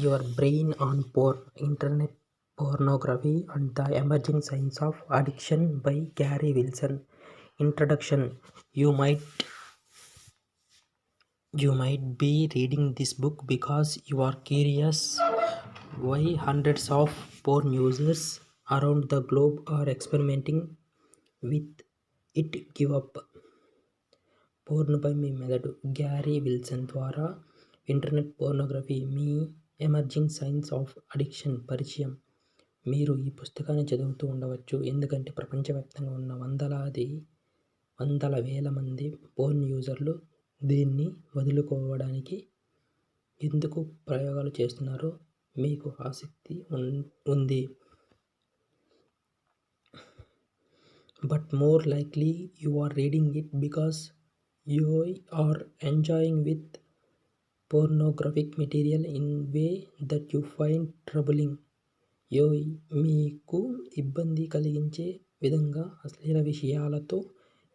your brain on internet pornography and the emerging signs of addiction by Gary Wilson. Introduction. You might be reading this book because you are curious why hundreds of porn users around the globe are experimenting with it. Give up పోర్నుపై మీ మెదడు. Gary Wilson ద్వారా internet pornography, me emerging science of addiction పరిచయం. మీరు ఈ పుస్తకాన్ని చదువుతూ ఉండవచ్చు, ఎందుకంటే ప్రపంచవ్యాప్తంగా ఉన్న వందల వేల మంది పోర్న్ యూజర్లు దీన్ని వదులుకోవడానికి ఎందుకు ప్రయోగాలు చేస్తున్నారో మీకు ఆసక్తి ఉంది. But more likely you are reading it because you are enjoying with pornographic material in way that you find troubling. మీకు ఇబ్బంది కలిగించే విధంగా అశ్లీల విషయాలతో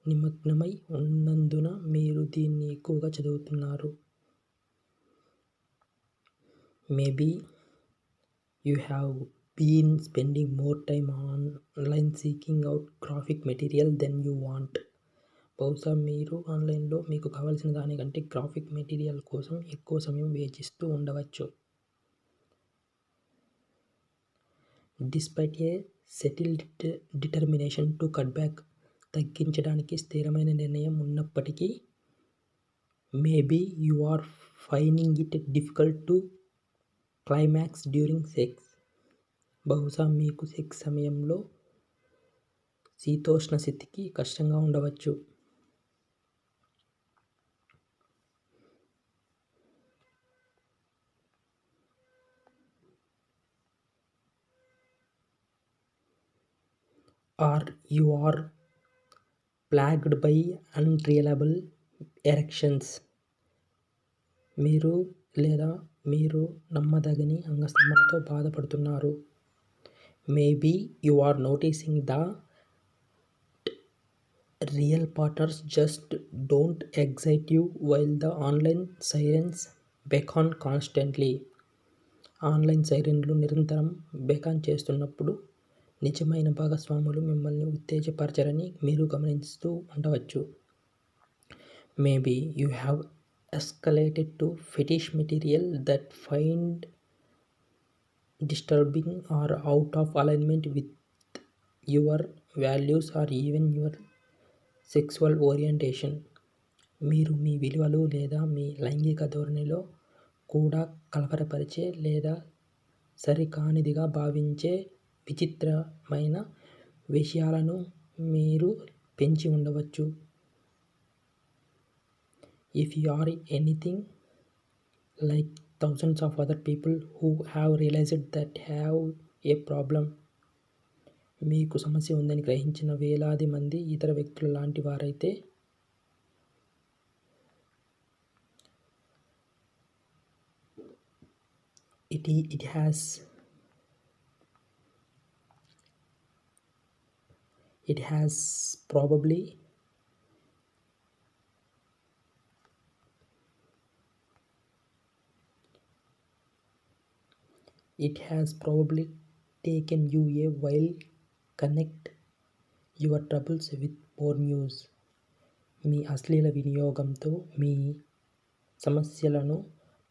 నిమగ్నమై ఉన్నందున మీరు దీన్ని ఎక్కువగా చదువుతున్నారు. Maybe you have been spending more time online seeking out graphic material than you want. బహుశా మీరు ఆన్లైన్లో మీకు కావలసిన దానికంటే గ్రాఫిక్ మెటీరియల్ కోసం ఎక్కువ సమయం వేచిస్తూ ఉండవచ్చు. Despite a settled determination to cut back, తగ్గించడానికి స్థిరమైన నిర్ణయం ఉన్నప్పటికీ, maybe you are finding it difficult to climax during sex. బహుశా మీకు సెక్స్ సమయంలో శీతోష్ణ స్థితికి కష్టంగా ఉండవచ్చు. Or you are plagued by unreliable erections. మీరు నమ్మదగని అంగస్తంభనతో బాధపడుతున్నారు. Maybe you are noticing that real partners just don't excite you while the online sirens beckon constantly. Online సైరన్లు నిరంతరం బెకాన్ చేస్తున్నప్పుడు నిజమైన భాగస్వాములు మిమ్మల్ని ఉత్తేజపరచరని మీరు గమనిస్తూ ఉండవచ్చు. Maybe you have escalated to fetish material that find disturbing or out of alignment with your values or even your sexual orientation. మీరు మీ విలువలు లేదా మీ లైంగిక ధోరణిలో కూడా కలవరపరిచే లేదా సరికానిదిగా భావించే విచిత్రమైన విషయాలను మీరు పెంచి ఉండవచ్చు. If you are anything like thousands of other people who have realized that have a problem, మీకు సమస్య ఉందని గ్రహించిన వేలాది మంది ఇతర వ్యక్తుల లాంటి వారైతే, it has probably taken you a while connect your troubles with porn use. మీ అశ్లీల వినియోగంతో మీ సమస్యలను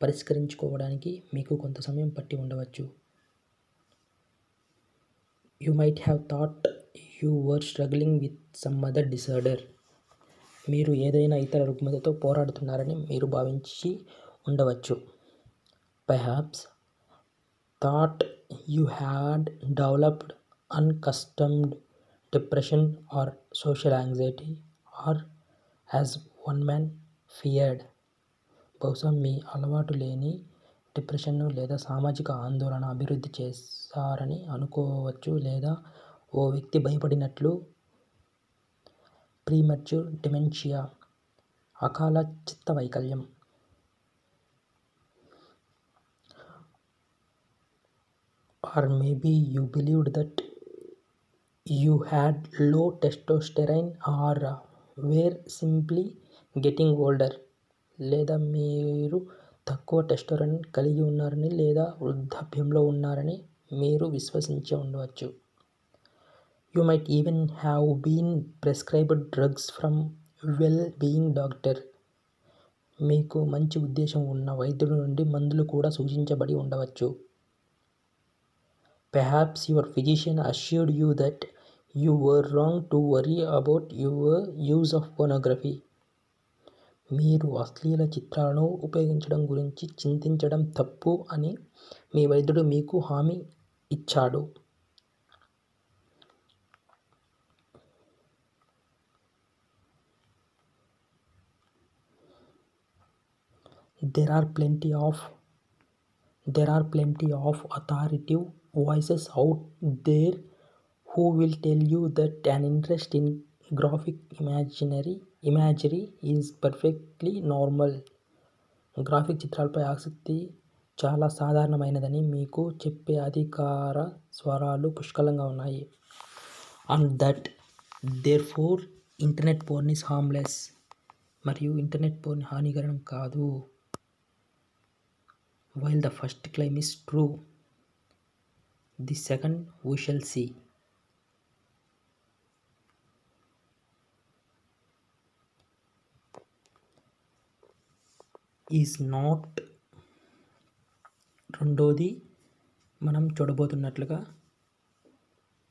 పరిష్కరించుకోవడానికి మీకు కొంత సమయం పట్టి ఉండవచ్చు. You might have thought you were struggling with some other disorder. మీరు ఏదైనా ఇతర రుగ్మతతో పోరాడుతున్నారని మీరు భావించి ఉండవచ్చు. Perhaps thought you had developed unaccustomed depression or social anxiety, or as one man feared. బహుశా మీ అలవాటు లేని డిప్రెషన్ను లేదా సామాజిక ఆందోళన అభివృద్ధి చేశారని అనుకోవచ్చు, లేదా ఓ వ్యక్తి భయపడినట్లు ప్రీమెచ్యూర్ డిమెన్షియా, అకాల చిత్తవైకల్యం. Or maybe you believed that you had low testosterone or were simply getting older. లేదా మీరు తక్కువ టెస్టోస్టెరాన్ కలిగి ఉన్నారని లేదా వృద్ధాప్యంలో ఉన్నారని మీరు విశ్వసించి ఉండవచ్చు. You might even have been prescribed drugs from well-being doctor. మీకు మంచి ఉద్దేశం ఉన్న వైద్యుడి నుండి మందులు కూడా సూచించబడి ఉండవచ్చు. Perhaps your physician assured you that you were wrong to worry about your use of pornography. మీరు అశ్లీల చిత్రాలను ఉపయోగించడం గురించి చింతించడం తప్పు అని మీ వైద్యుడు మీకు హామీ ఇచ్చాడు. There are plenty of authoritative voices out there who will tell you that an interest in graphic imagery is perfectly normal. Graphic చిత్రాలపై ఆసక్తి చాలా సాధారణమైనదని మీకు చెప్పే అధికార స్వరాలు పుష్కలంగా ఉన్నాయి. And that therefore internet porn is harmless. మరియు ఇంటర్నెట్ పోర్న్ హానికరం కాదు. While the first claim is true, the second we shall see. Is not. రెండోది మనం చూడబోతున్నట్లుగా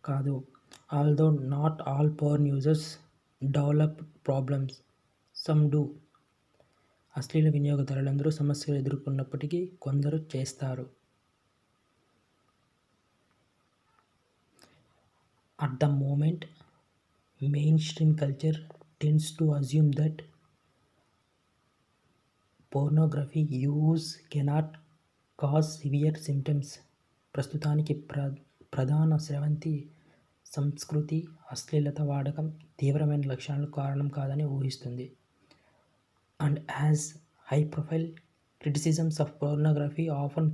కాదు. Although not all porn users develop problems, some do. అశ్లీల వినియోగదారులందరూ సమస్యలు ఎదుర్కొన్నప్పటికీ కొందరు చేస్తారు. At the moment, mainstream culture tends to assume that pornography use cannot cause severe symptoms. ప్రస్తుతానికి ప్రధాన స్రవంతి సంస్కృతి అశ్లీలత వాడకం తీవ్రమైన లక్షణాలకు కారణం కాదని ఊహిస్తుంది. And as high-profile criticisms of pornography often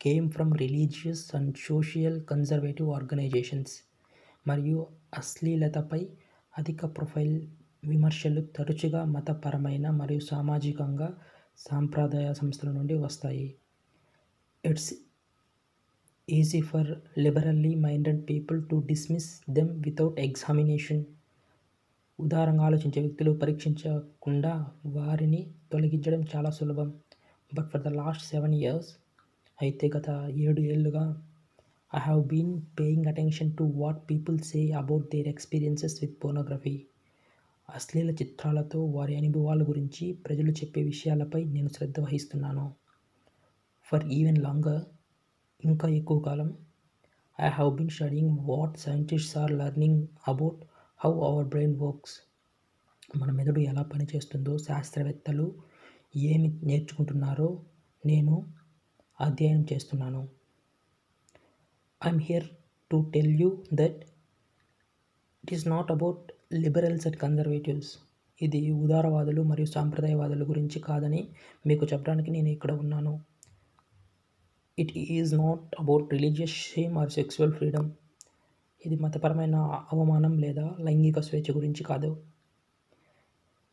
came from religious and social conservative organizations. మరియు అశ్లీలతపై అధిక ప్రొఫైల్ విమర్శలు తరచుగా మతపరమైన మరియు సామాజికంగా సాంప్రదాయ సంస్థల నుండి వస్తాయి. It's easy for liberally minded people to dismiss them without examination. ఉదారంగా ఆలోచించే వ్యక్తులు పరీక్షించకుండా వారిని తొలగించడం చాలా సులభం. But for the last 7 years, అయితే గత 7 ఏళ్లుగా I have been paying attention to what people say about their experiences with pornography. అశ్లీల చిత్రాలతో వారి అనుభవాల గురించి ప్రజలు చెప్పే విషయాలపై నేను శ్రద్ధ వహిస్తున్నాను. ఫర్ ఈవెన్ లాంగర్, ఇంకా ఎక్కువ కాలం, I have been studying what scientists are learning about how our brain works. మన మెదడు ఎలా పనిచేస్తుందో శాస్త్రవేత్తలు ఏమి నేర్చుకుంటున్నారో నేను అధ్యయనం చేస్తున్నాను. I'm here to tell you that it is not about liberals and conservatives. ఇది ఉదారవాదులు మరియు సాంప్రదాయవాదుల గురించి కాదని మీకు చెప్పడానికి నేను ఇక్కడ ఉన్నాను. It is not about religious shame or sexual freedom. ఇది మతపరమైన అవమానం లేదా లైంగిక స్వేచ్ఛ గురించి కాదు.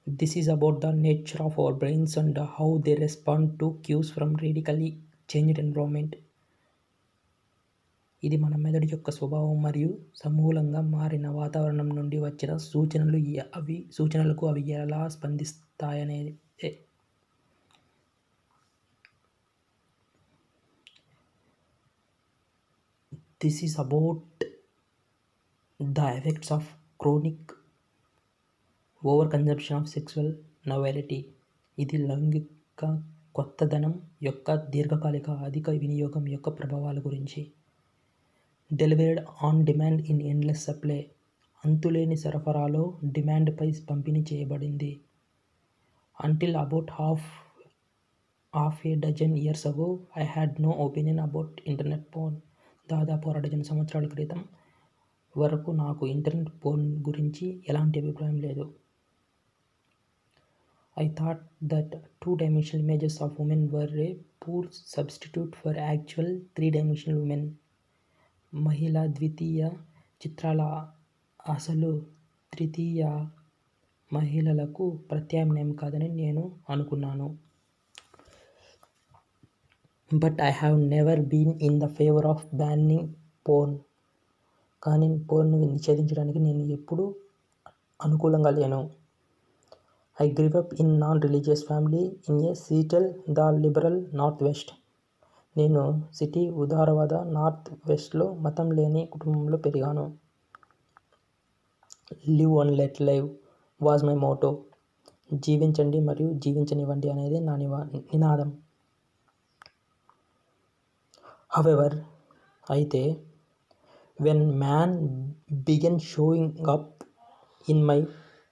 This is about the nature of our brains and how they respond to cues from radically changed environment. ఇది మన మెదడు యొక్క స్వభావం మరియు సమూలంగా మారిన వాతావరణం నుండి వచ్చిన సూచనలకు అవి ఎలా స్పందిస్తాయనేది. This is about the effects of chronic overconsumption of sexual novelty. ఇది లైంగిక కొత్తదనం యొక్క దీర్ఘకాలిక అధిక వినియోగం యొక్క ప్రభావాల గురించి. Delivered on demand in endless supply. అంతులేని సరఫరాలో డిమాండ్పై పంపిణీ చేయబడింది. Until about half a dozen years ago, I had no opinion about internet porn. దాదాపు 1 డజన్ సంవత్సరాల క్రితం వరకు నాకు ఇంటర్నెట్ పోర్న్ గురించి ఎలాంటి అభిప్రాయం లేదు. I thought that 2-dimensional images of women were a poor substitute for actual 3-dimensional women. మహిళా ద్వితీయ చిత్రాల అసలు తృతీయ మహిళలకు ప్రత్యామ్నాయం కాదని నేను అనుకున్నాను. But I have never been in the favour of banning porn. కానీ పోర్న్ నిషేధించడానికి నేను ఎప్పుడూ అనుకూలంగా లేను. I grew up in non-religious family in a Seattle, the liberal Northwest. నేను సిటీ ఉదారవాద నార్త్ వెస్ట్లో మతం లేని కుటుంబంలో పెరిగాను. Live and let live was my motto. జీవించండి మరియు జీవించనివ్వండి అనేది నా నినాదం. హవెవర్, అయితే when man began showing up in my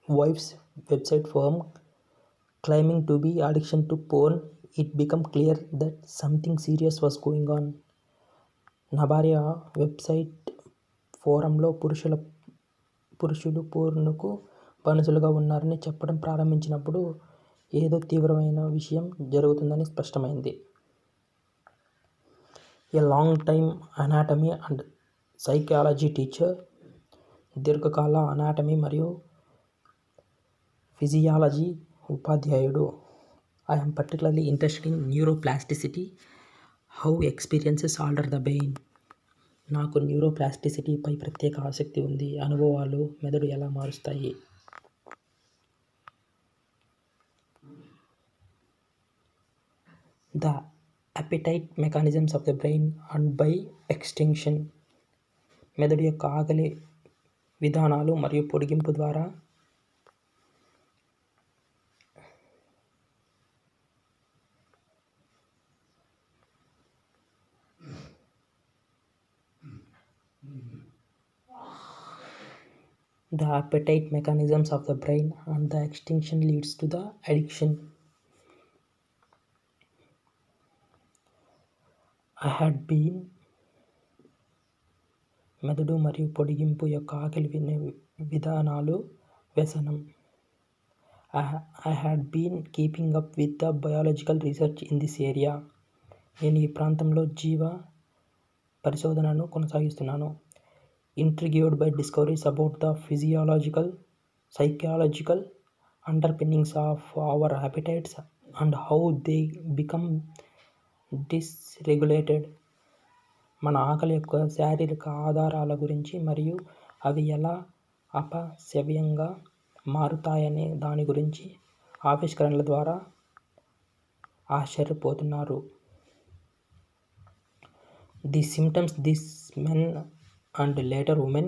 wife's website firm claiming to be addiction to porn, it became clear that something serious was going on. నా భార్య website ఫోరంలో పురుషులు పోర్నుకు బానిసలుగా ఉన్నారని చెప్పడం ప్రారంభించినప్పుడు ఏదో తీవ్రమైన విషయం జరుగుతుందని స్పష్టమైంది. A long time anatomy and psychology teacher, దీర్ఘకాల అనాటమీ మరియు ఫిజియాలజీ ఉపాధ్యాయుడు, I am particularly interested in neuroplasticity, how experiences alter the brain. నాకు న్యూరోప్లాస్టిసిటీపై ప్రత్యేక ఆసక్తి ఉంది. అనుభవాలు మెదడు ఎలా మారుస్తాయి. The appetite mechanisms of the brain and by extension, మెదడు యొక్క ఆకలి విధానాలు మరియు పొడిగింపు ద్వారా The appetite mechanisms of the brain and the extinction leads to the addiction. I had been మెదడు మరియు పొడిగింపు యొక్క ఆకలి విధానాలు వ్యసనం. I had been keeping up with the biological research in this area. నేను ఈ ప్రాంతంలో జీవ పరిశోధనను కొనసాగిస్తున్నాను. Intrigued by discoveries about the physiological, psychological underpinnings of our appetites and how they become dysregulated. మన ఆకలి యొక్క శారీరక ఆధారాల గురించి మరియు అవి ఎలా అపసవ్యంగా మారుతాయనే దాని గురించి ఆవిష్కరణల ద్వారా ఆశ్చర్యపోతున్నారు. The symptoms these men and later women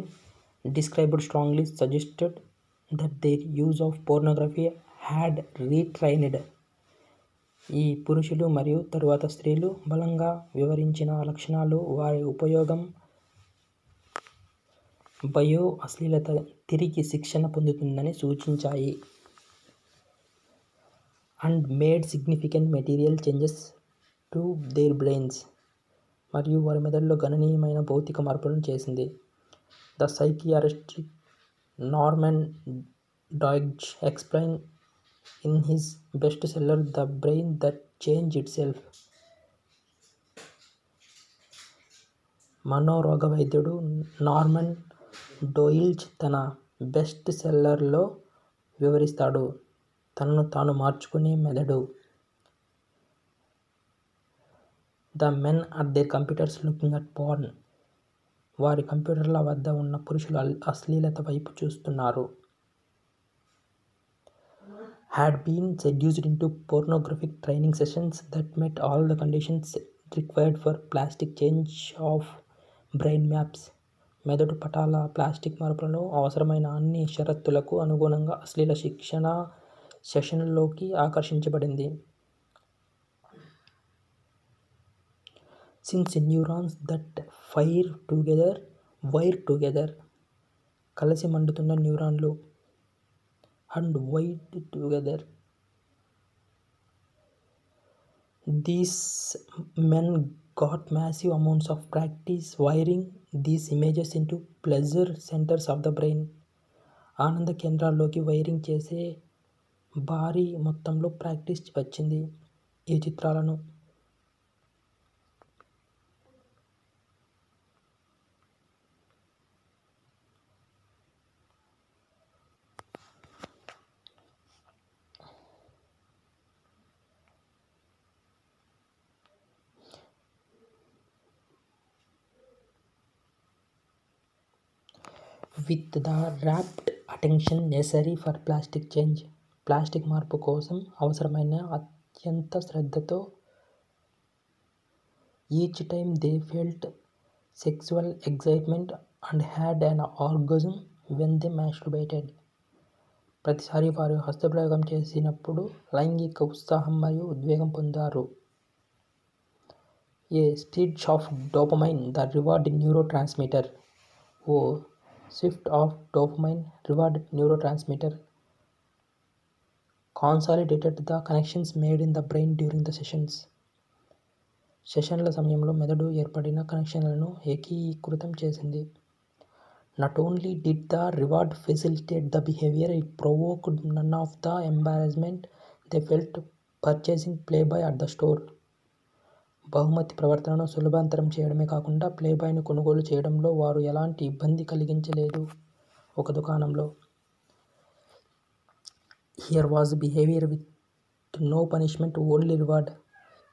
described strongly suggested that their use of pornography had retrained. ఈ పురుషులు మరియు తరువాత స్త్రీలు బలంగా వివరించిన లక్షణాలు వారి ఉపయోగం బయో అశ్లీలత తిరిగి శిక్షణ పొందుతుందని సూచించాయి. And made significant material changes to their brains, మరియు వారి మెదడులో గణనీయమైన భౌతిక మార్పులను చేసింది. The psychiatrist Norman Doidge explain in his best seller the brain that change itself. మనోరోగ వైద్యుడు నార్మన్ డోయిల్జ్ తన బెస్ట్ సెల్లర్లో వివరిస్తాడు, తనను తాను మార్చుకునే మెదడు. The men at their computers looking at porn, వారి కంప్యూటర్ల వద్ద ఉన్న పురుషులు అశ్లీలత వైపు చూస్తున్నారు. Had been seduced into pornographic training sessions that met all the conditions required for plastic change of brain maps, మెదడు పటాల ప్లాస్టిక్ మార్పులను అవసరమైన అన్ని షరతులకు అనుగుణంగా అశ్లీల శిక్షణ సెషన్లోకి ఆకర్షించబడింది. Since neurons that wire together, కలిసి మండుతున్న న్యూరాన్లు, and wired together. These men got massive amounts of practice wiring these images into pleasure centers of the brain. ఆనంద కేంద్రాల్లోకి వైరింగ్ చేసే భారీ మొత్తంలో ప్రాక్టీస్ వచ్చింది. ఈ చిత్రాలను with the rapt attention necessary for plastic change. Plastic మార్పు కోసం అవసరమైన అత్యంత శ్రద్ధతో each time they felt sexual excitement and had an orgasm when they masturbated. ప్రతిసారి వారు హస్తప్రయోగం చేసినప్పుడు లైంగిక ఉత్సాహం మరియు ఉద్వేగం పొందారు. A switch of dopamine, the reward neurotransmitter. A swift of dopamine reward neurotransmitter consolidated the connections made in the brain during the sessions. సెషన్ల సమయంలో మెదడు ఏర్పడిన కనెక్షన్లను ఏకీకృతం చేసింది. Not only did the reward facilitate the behavior, it provoked none of the embarrassment they felt purchasing Playboy at the store. బహుమతి ప్రవర్తనను సులభతరం చేయడమే కాకుండా ప్లేబాయ్ను కొనుగోలు చేయడంలో వారు ఎలాంటి ఇబ్బంది కలిగించలేదు. ఒక దుకాణంలో here was behaviour with no punishment only reward.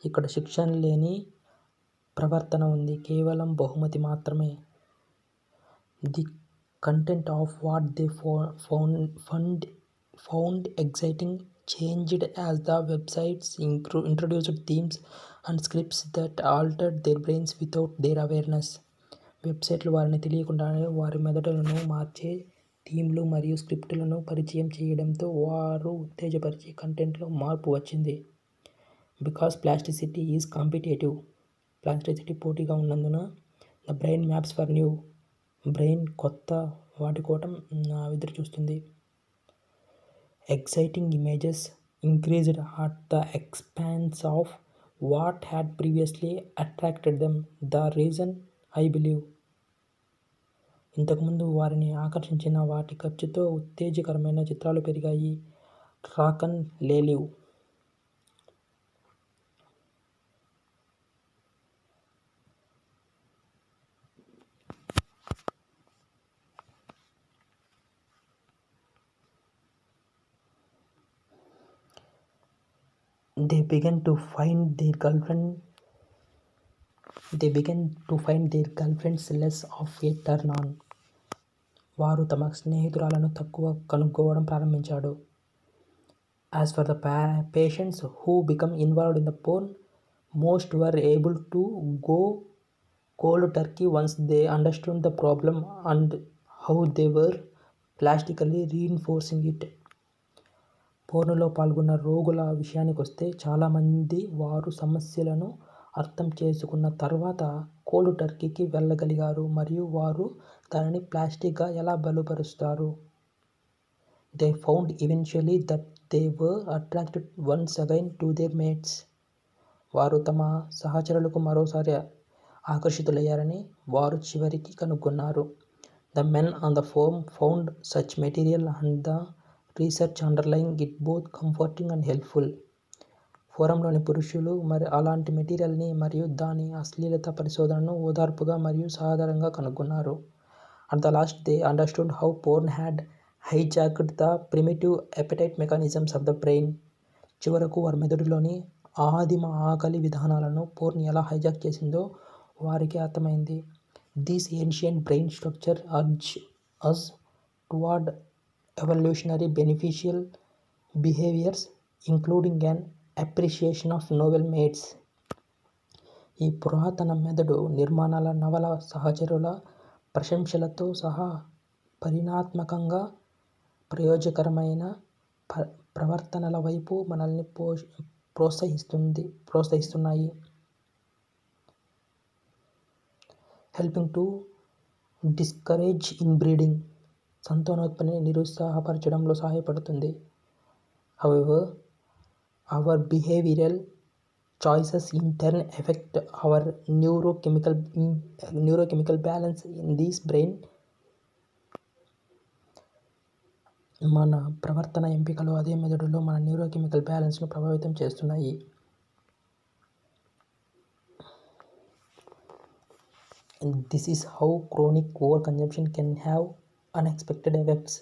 ఇక్కడ శిక్షణ లేని ప్రవర్తన ఉంది, కేవలం బహుమతి మాత్రమే. The content of what they found exciting changed as the websites introduced themes and scripts that altered their brains without their awareness. వెబ్సైట్లు వారిని తెలియకుండానే వారి మెదడులను మార్చే థీమ్లు మరియు స్క్రిప్టులను పరిచయం చేయడంతో వారు ఉత్తేజపరిచే కంటెంట్లో మార్పు వచ్చింది. Because plasticity is competitive. Plasticity పోటీగా ఉన్నందున the brain maps for new. Brain కొత్త వాటి కోటం ఎదురు చూస్తుంది. Exciting images increased at the expense of what had previously attracted them. The reason, I believe. ఇంతకుముందు వారిని ఆకర్షించిన వాటి ఖర్చుతో ఉత్తేజకరమైన చిత్రాలు పెరిగాయి. రాకన్ లేలివ్. They began to find their girlfriends less of a turn on. వారు తమ స్నేహితురాలను తక్కువ కనుక్కోవడం ప్రారంభించాడు. As for the patients who become involved in the porn, most were able to go cold turkey once they understood the problem and how they were plastically reinforcing it. పోర్నులో పాల్గొన్న రోగుల విషయానికొస్తే చాలామంది వారు సమస్యలను అర్థం చేసుకున్న తర్వాత కోల్డ్ టర్కీకి వెళ్ళగలిగారు మరియు వారు దానిని ప్లాస్టిక్గా ఎలా బలపరుస్తారు. They found eventually that they were attracted once again to their mates. వారు తమ సహచరులకు మరోసారి ఆకర్షితులయ్యారని వారు చివరికి కనుగొన్నారు. The men on the forum found such material and the research underlying it both comforting and helpful. ఫోరంలోని పురుషులు అలాంటి మెటీరియల్ని మరియు దాని అశ్లీలత పరిశోధనను ఓదార్పుగా మరియు సాధారణంగా కనుగొన్నారు. At the last they understood how porn had hijacked the primitive appetite mechanisms of the brain. చివరకు వారి మెదడులోని ఆదిమ ఆకలి విధానాలను పోర్న్ ఎలా హైజాక్ చేసిందో వారికి అర్థమైంది. This ancient brain structure urge us toward evolutionary beneficial behaviors including an appreciation of novel mates. ఈ పురాతన మెదడు నిర్మాణాల నవల సహచరుల ప్రశంసలతో సహా పరిణాత్మకంగా ప్రయోజకరమైన ప్రవర్తనల వైపు మనల్ని ప్రోత్సహిస్తున్నాయి. Helping to discourage inbreeding. సంతానోత్పత్తిని నిరుత్సాహపరచడంలో సహాయపడుతుంది. However, our behavioral choices in turn affect our neurochemical balance in this brain. మన ప్రవర్తన ఎంపికలు అదే మెదడులో మన న్యూరోకెమికల్ బ్యాలెన్స్ను ప్రభావితం చేస్తున్నాయి. This is how chronic overconsumption can have unexpected effects.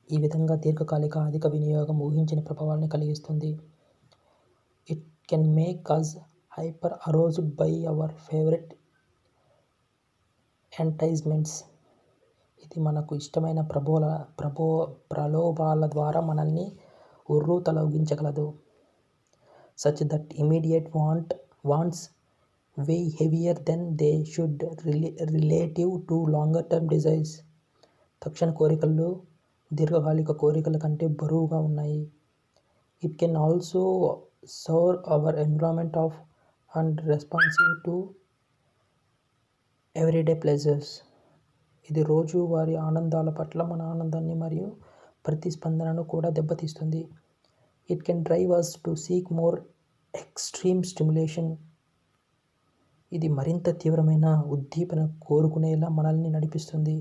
ఈ విధంగా దీర్ఘకాలిక అధిక వినియోగం ఊహించని ప్రభావాన్ని కలిగిస్తుంది. It can make us hyper aroused by our favorite enticements. ఇది మనకు ఇష్టమైన ప్రలోభాల ద్వారా మనల్ని ఉర్రూతలొగించగలదు. Such that immediate wants weigh heavier than they should relative to longer term desires. తక్షణ కోరికలు దీర్ఘకాలిక కోరికల కంటే బరువుగా ఉన్నాయి. It can also serve our environment of and responsive to everyday pleasures. ఇది రోజువారీ ఆనందాల పట్ల మన ఆనందాన్ని మరియు ప్రతిస్పందనను కూడా దెబ్బతీస్తుంది. It can drive us to seek more extreme stimulation. ఇది మరింత తీవ్రమైన ఉద్దీపన కోరుకునేలా మనల్ని నడిపిస్తుంది.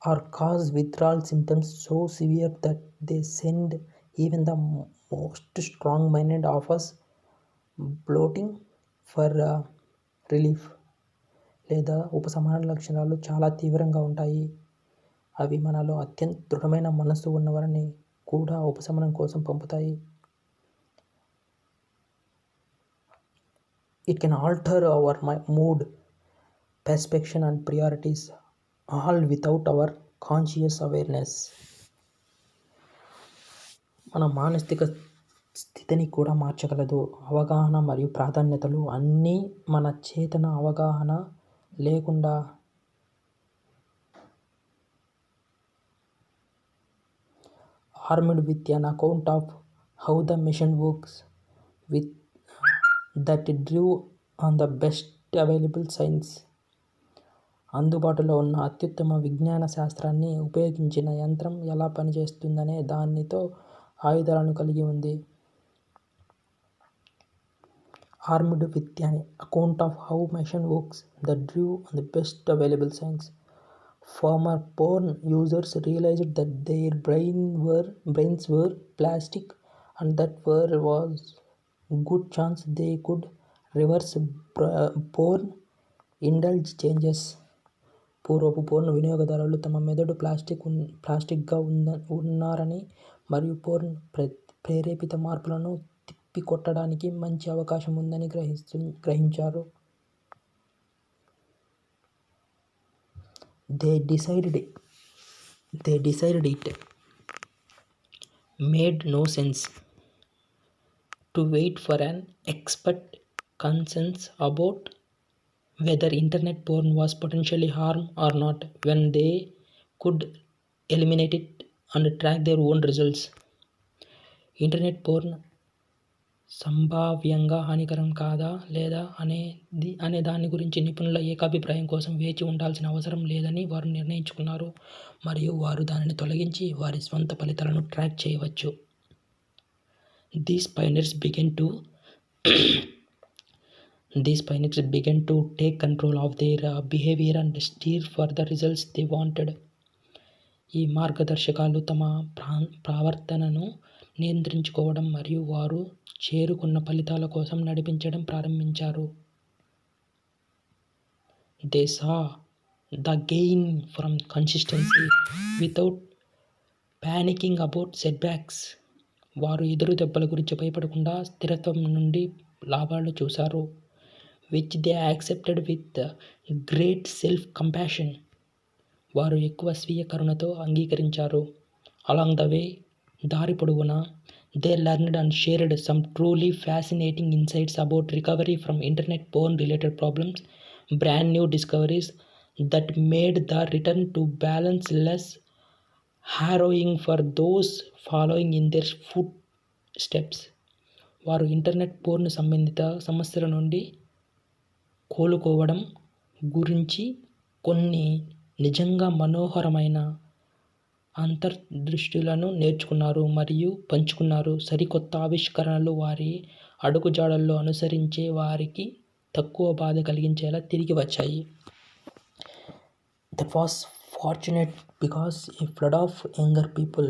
Or cause withdrawal symptoms so severe that they send even the most strong-minded of us bloating for relief. లేదా ఉపశమన లక్షణాలు చాలా తీవ్రంగా ఉంటాయి. అవి మనలో అత్యంత దృఢమైన మనస్సు ఉన్నవారిని కూడా ఉపశమనం కోసం పంపుతాయి. It can alter our mood, perception and priorities, all without our conscious awareness. మన మానసిక స్థితిని కూడా మార్చగలదు. అవగాహన మరియు ప్రాధాన్యతలు అన్నీ మన చేతన అవగాహన లేకుండా armed with an account of how the machine works with that drew on the best available science. అందుబాటులో ఉన్న అత్యుత్తమ విజ్ఞాన శాస్త్రాన్ని ఉపయోగించిన యంత్రం ఎలా పనిచేస్తుందనే దానితో ఆయుధాలను కలిగి ఉంది. Armed with an account of how machine works that drew on the best available science. Former porn users realized that their brains were plastic and that there was good chance they could reverse porn indulge changes. పూర్వపు porn వినియోగదారులు తమ మెదడు ప్లాస్టిక్గా ఉన్నారని మరియు porn ప్రేరేపిత మార్పులను తిప్పికొట్టడానికి మంచి అవకాశం ఉందని గ్రహించారు. They decided it made no sense to wait for an expert consensus about whether internet porn was potentially harm or not when they could eliminate it and track their own results. Internet porn సంభావ్యంగా హానికరం కాదా లేదా అనే దాని గురించి నిపుణుల ఏకాభిప్రాయం కోసం వేచి ఉండాల్సిన అవసరం లేదని వారు నిర్ణయించుకున్నారు మరియు వారు దానిని తొలగించి వారి స్వంత ఫలితాలను ట్రాక్ చేయవచ్చు. These pioneers began to take control of their behavior and steer for the results they wanted. ఈ మార్గదర్శకాలు తమ ప్రవర్తనను నియంత్రించుకోవడం మరియు వారు చేరుకున్న ఫలితాల కోసం నడిపించడం ప్రారంభించారు. They saw the gain from consistency without panicking about setbacks. వారు ఎదురు దెబ్బల గురించి భయపడకుండా స్థిరత్వం నుండి లాభాలను చూశారు. which they accepted with great self-compassion. వారు ఎక్కువ స్వీయ కరుణతో అంగీకరించారు. Along the way, దారి పొడవునా they learned and shared some truly fascinating insights about recovery from internet porn related problems, brand new discoveries that made the return to balance less harrowing for those following in their footsteps. వారు internet porn సంబంధిత సమస్యల నుండి కోలుకోవడం గురించి కొన్ని నిజంగా మనోహరమైన అంతర్దృష్టులను నేర్చుకున్నారు మరియు పంచుకున్నారు. సరికొత్త ఆవిష్కరణలు వారి అడుగుజాడల్లో అనుసరించే వారికి తక్కువ బాధ కలిగించేలా తిరిగి వచ్చాయి. That was fortunate because a flood of younger people.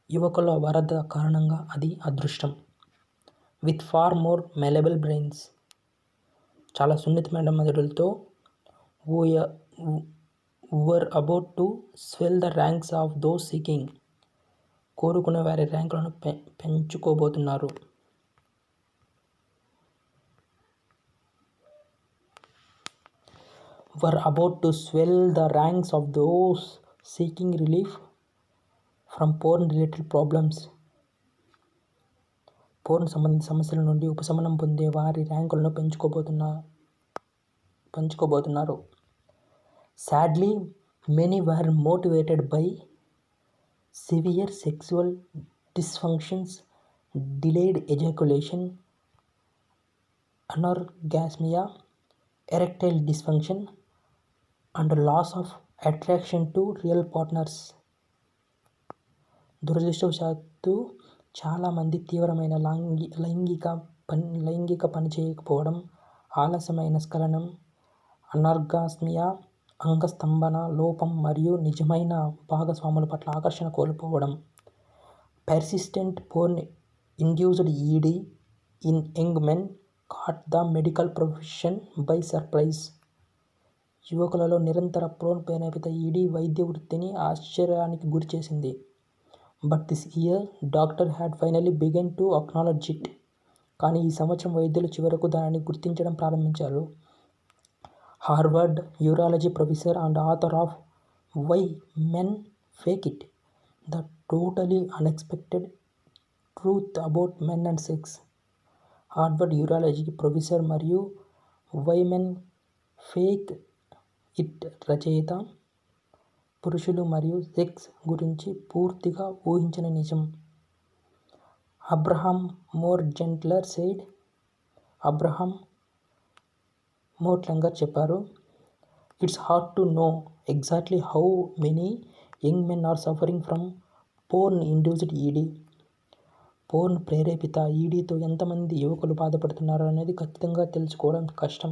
యువకుల వరద కారణంగా అది అదృష్టం. With far more malleable brains. చాలా సున్నితమైన మెదడులతో were about to swell the ranks of those seeking. కోరుకునే వారి ర్యాంకులను పెంచుకోబోతున్నారు. were about to swell the ranks of those seeking relief from porn-related problems. Porn సంబంధిత సమస్యల నుండి ఉపశమనం పొందే వారి ర్యాంకులను పెంచుకోబోతున్నారు. Sadly, many were motivated by severe sexual dysfunctions, delayed ejaculation, anorgasmia, erectile dysfunction, and loss of attraction to real partners. దురదృష్టవశాత్తు చాలామంది తీవ్రమైన లైంగిక పని చేయకపోవడం, ఆలస్యమైన స్ఖలనం, అనార్గాస్మియా, అంగస్తంభన లోపం మరియు నిజమైన భాగస్వాముల పట్ల ఆకర్షణ కోల్పోవడం. Persistent porn-induced ED in young men caught the medical profession by surprise. యువకులలో నిరంతర పోర్న్ ప్రేరేపిత ఈడీ వైద్య వృత్తిని ఆశ్చర్యానికి గురిచేసింది. But this year, doctor had finally begun to acknowledge it. కానీ ఈ సంవత్సరం వైద్యులు చివరకు దానిని గుర్తించడం ప్రారంభించారు. Harvard urology professor and author of why men fake it, the totally unexpected truth about men and sex. Harvard urology professor మరియు why men fake it రచయిత పురుషులు మరియు సెక్స్ గురించి పూర్తిగా ఊహించని నిజం. Abraham Morgentaler said. Abraham Morgentaler చెప్పారు, it's hard to know exactly how many young men are suffering from porn induced ED. Porn ప్రేరేపిత ఈడీతో ఎంతమంది యువకులు బాధపడుతున్నారు అనేది ఖచ్చితంగా తెలుసుకోవడం కష్టం.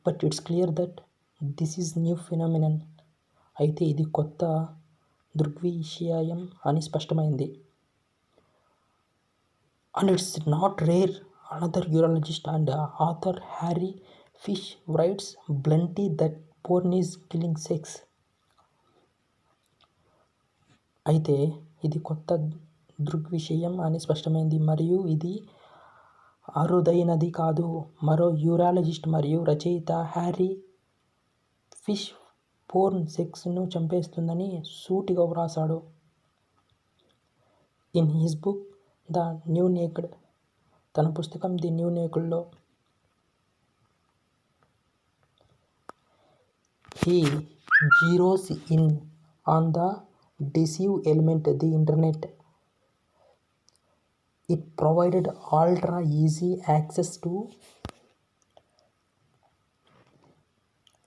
But it's clear that this is new phenomenon. అయితే ఇది కొత్త దృగ్విషయం అని స్పష్టమైంది. And it's not rare. Another urologist and author Harry Fish writes bluntly that porn is killing sex. అయితే ఇది కొత్త దృగ్విషయం అని స్పష్టమైంది మరియు ఇది అరుదైనది కాదు. మరో యూరాలజిస్ట్ మరియు రచయిత హ్యారీ ఫిష్ పోర్న్ సెక్స్ను చంపేస్తుందని సూటిగా వ్రాసాడు. In his book the new naked, తన పుస్తకం ది న్యూ నేకెడ్లో he zeroes in on the deceive element the internet. It provided ultra easy access to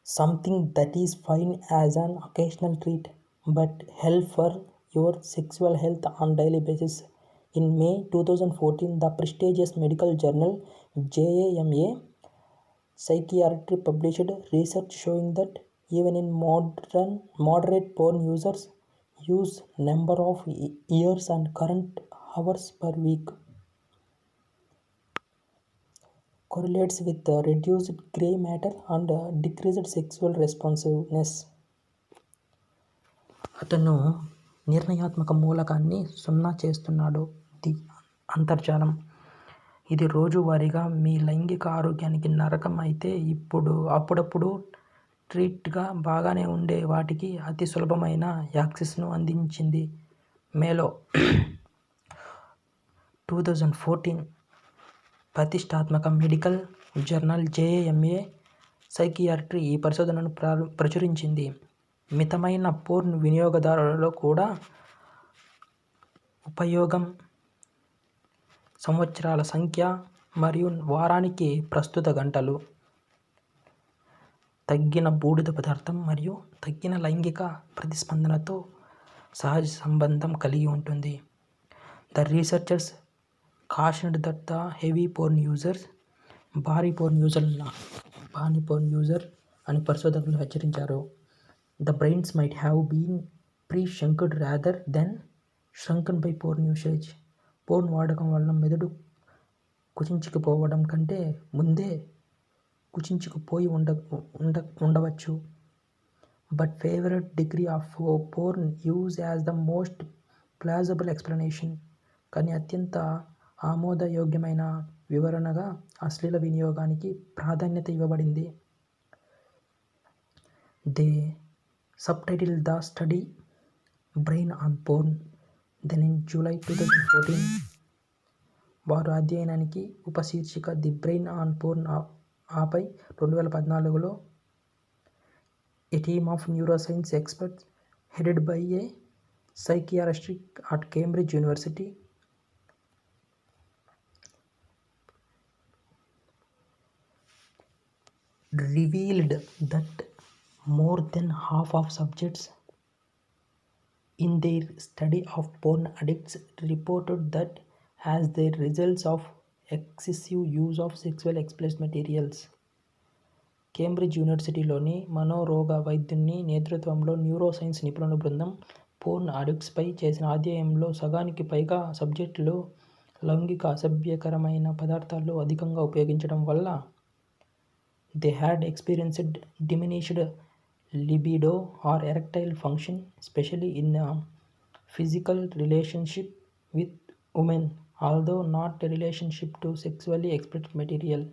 something that is fine as an occasional treat but hell for your sexual health on daily basis. In May 2014, the prestigious medical journal JAMA Psychiatry published research showing that even in moderate porn users use number of years and current hours per week correlates with reduced gray matter and decreased sexual responsiveness. అతను నిర్ణయాత్మక మూలకాన్ని సున్నా చేస్తున్నాడు. The అంతర్జాలం. ఇది రోజువారీగా మీ లైంగిక ఆరోగ్యానికి నరకం అయితే అప్పుడప్పుడు ట్రీట్గా బాగానే ఉండే వాటికి అతి సులభమైన యాక్సెస్ను అందించింది. మేలో 2014 ప్రతిష్టాత్మక మెడికల్ జర్నల్ JAMA సైకియాట్రీ ఈ పరిశోధనను ప్రచురించింది. మితమైన పోర్న్ వినియోగదారులలో కూడా ఉపయోగం, సంవత్సరాల సంఖ్య మరియు వారానికి ప్రస్తుత గంటలు, తగ్గిన బూడిద పదార్థం మరియు తగ్గిన లైంగిక ప్రతిస్పందనతో సహజ సంబంధం కలిగి ఉంటుంది. The researchers cautioned that the heavy porn users, భారీ పోర్న్ యూజర్ అని పరిశోధకులు హెచ్చరించారు. The brains might have been pre-shrunk rather than shrunken by porn usage. Porn వాడకం వల్ల మెదడు కుచించుకుపోవడం కంటే ముందే కుచించుకుపోయి ఉండవచ్చు. But favourite degree of porn use as the most plausible explanation. కానీ అత్యంత ఆమోదయోగ్యమైన వివరణగా అశ్లీల వినియోగానికి ప్రాధాన్యత ఇవ్వబడింది. They subtitled the study "Brain on Porn." Then in July 2014, వారు అధ్యయనానికి ఉపశీర్షిక ది బ్రెయిన్ ఆన్ పోర్న్ ఆపై 2014లో a team of neuroscience experts headed by a psychiatrist at Cambridge University revealed that more than half of subjects in their study of porn addicts reported that as their results of excessive use of sexual explicit materials. Cambridge యూనివర్సిటీలోని మనోరోగ వైద్యుని నేతృత్వంలో neuroscience నిపుణుల బృందం porn అడిక్ట్స్పై చేసిన అధ్యయనంలో సగానికి పైగా సబ్జెక్టులు లైంగిక అసభ్యకరమైన పదార్థాలు అధికంగా ఉపయోగించడం వల్ల they had experienced diminished libido or erectile function, especially in a physical relationship with women, although not a relationship to sexually explicit material.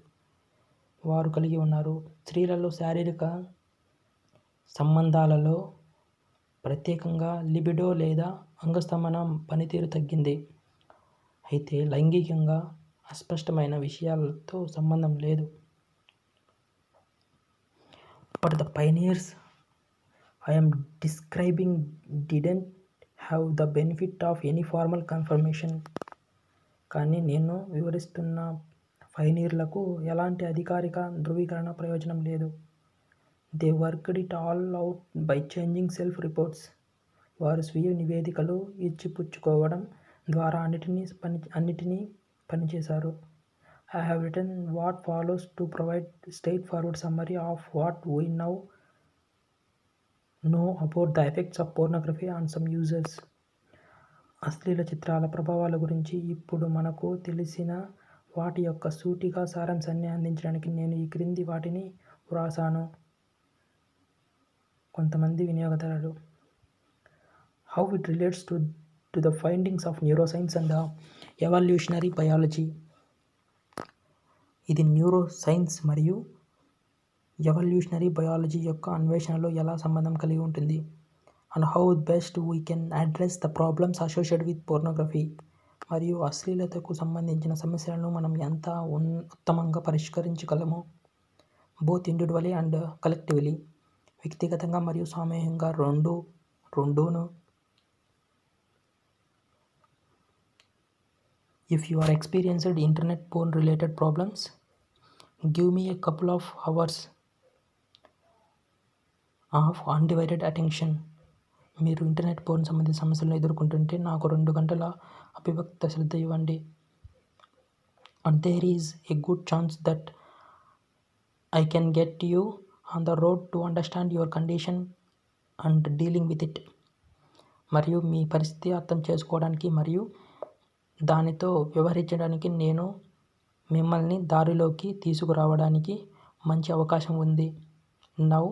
వారు కలిగి ఉన్నారు. స్త్రీలలో శారీరక సంబంధాలలో ప్రత్యేకంగా లిబిడో లేదా అంగస్తంభనం పనితీరు తగ్గింది, అయితే లైంగికంగా అస్పష్టమైన విషయాలతో సంబంధం లేదు. But the pioneers I am describing didn't have the benefit of any formal confirmation. కానీ నేను వివరిస్తున్న పైనీర్లకు ఎలాంటి అధికారిక ధృవీకరణ ప్రయోజనం లేదు. They worked it all out by changing self reports. వారు స్వీయ నివేదికలు ఇచ్చిపుచ్చుకోవడం ద్వారా అన్నిటినీ పనిచేశారు. I have written what follows to provide straightforward summary of what we now know about the effects of pornography on some users. అశ్లీల చిత్రాల ప్రభావాల గురించి ఇప్పుడు మనకు తెలిసిన వాటి యొక్క సూటిగా సారాంశాన్ని అందించడానికి నేను ఈ క్రింది వాటిని వ్రాసాను. కొంతమంది వినియోగదారులు. How it relates to the findings of neuroscience and evolutionary biology. ఇది న్యూరో సైన్స్ మరియు ఎవల్యూషనరీ బయాలజీ యొక్క అన్వేషణలో ఎలా సంబంధం కలిగి ఉంటుంది. And how best we can address the problems associated with pornography. మరియు అశ్లీలతకు సంబంధించిన సమస్యలను మనం ఎంత ఉత్తమంగా పరిష్కరించగలము, బోత్ ఇండివిజువలీ అండ్ కలెక్టివ్లీ, వ్యక్తిగతంగా మరియు సామూహికంగా రెండూను. If you are experienced internet porn related problems, give me a couple of hours of undivided attention. మీరు ఇంటర్నెట్ పోర్న్ సంబంధిత సమస్యలను ఎదుర్కొంటుంటే నాకు 2 గంటల అవిభక్త శ్రద్ధ ఇవ్వండి. And there is a good chance that I can get you on the road to understand your condition and dealing with it. మరియు మీ పరిస్థితి అర్థం చేసుకోవడానికి మరియు దానితో వ్యవహరించడానికి నేను మిమ్మల్ని దారిలోకి తీసుకురావడానికి మంచి అవకాశం ఉంది. Now,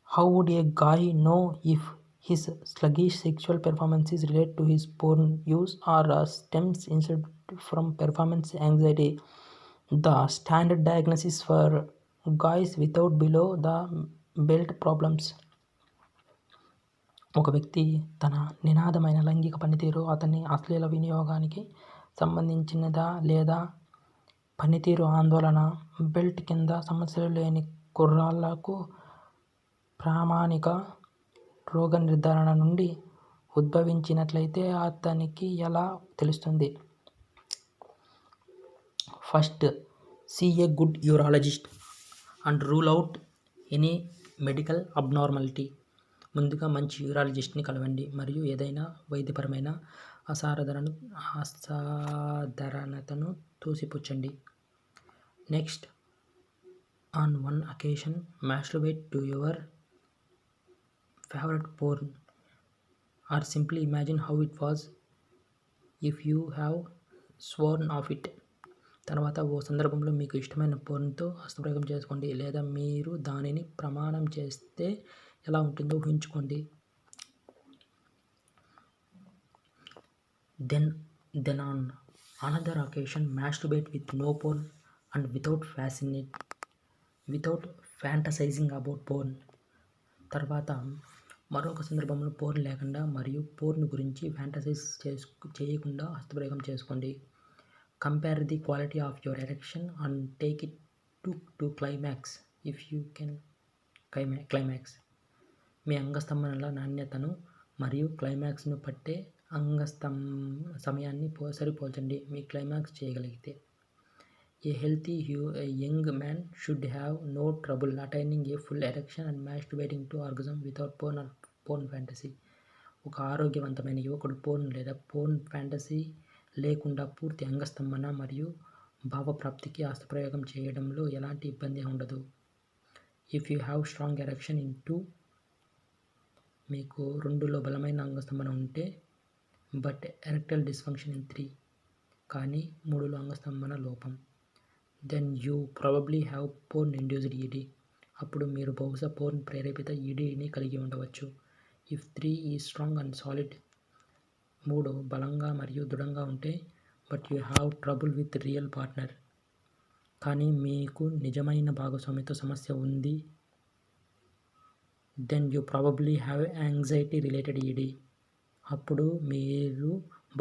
how would a guy know if his sluggish sexual performance is related to his porn use or stems instead from performance anxiety? The standard diagnosis for guys without below the belt problems. ఒక వ్యక్తి తన నినాదమైన లైంగిక పనితీరు అతని అశ్లీల వినియోగానికి సంబంధించినదా లేదా పనితీరు ఆందోళన, బెల్ట్ కింద సమస్యలు లేని కుర్రాళ్లకు ప్రామాణిక రోగ నిర్ధారణ నుండి ఉద్భవించినట్లయితే అతనికి ఎలా తెలుస్తుంది? First, see a good urologist and rule out any medical abnormality. ముందుగా మంచి యూరాలజిస్ట్ని కలవండి మరియు ఏదైనా వైద్యపరమైన అసాధారణతను తోసిపుచ్చండి. Next, on one occasion masturbate to your favorite porn or simply imagine how it was if you have sworn off it. తర్వాత ఓ సందర్భంలో మీకు ఇష్టమైన పోర్న్తో హస్తప్రయోగం చేసుకోండి లేదా మీరు దానిని ప్రమాణం చేస్తే ఎలా ఉంటుందో ఊహించుకోండి. Then on another occasion masturbate with no porn and without fantasizing about porn. తర్వాత మరొక సందర్భంలో పోర్న్ లేకుండా మరియు పోర్న్ గురించి ఫ్యాంటసైజ్ చేయకుండా హస్తప్రయోగం చేసుకోండి. Compare the quality of your erection and take it to climax if you can. Climax మీ అంగస్తంభనల నాణ్యతను మరియు క్లైమాక్స్ను పట్టే సమయాన్ని సరిపోల్చండి. మీ క్లైమాక్స్ చేయగలిగితే. A healthy young man should have no trouble attaining a full erection and masturbating to orgasm without porn fantasy. ఒక ఆరోగ్యవంతమైన యువకుడు పోర్న్ లేదా పోర్న్ ఫ్యాంటసీ లేకుండా పూర్తి అంగస్తంభన మరియు భావప్రాప్తికి హస్తప్రయోగం చేయడంలో ఎలాంటి ఇబ్బంది ఉండదు. If you have strong erection in 2, మీకు 2లో బలమైన అంగస్తంభన ఉంటే, బట్ ఎరెక్టైల్ డిస్ఫంక్షన్ ఇన్ 3, కానీ 3లో అంగస్తంభన లోపం, then you probably have porn induced ED. అప్పుడు మీరు బహుశా పోర్న్ ప్రేరేపిత ఈడీని కలిగి ఉండవచ్చు. ఇఫ్ 3 ఈ స్ట్రాంగ్ అండ్ సాలిడ్, 3 బలంగా మరియు దృఢంగా ఉంటే, but you have trouble with real partner, కానీ మీకు నిజమైన భాగస్వామితో సమస్య ఉంది, then you probably have anxiety related ED. అప్పుడు మీరు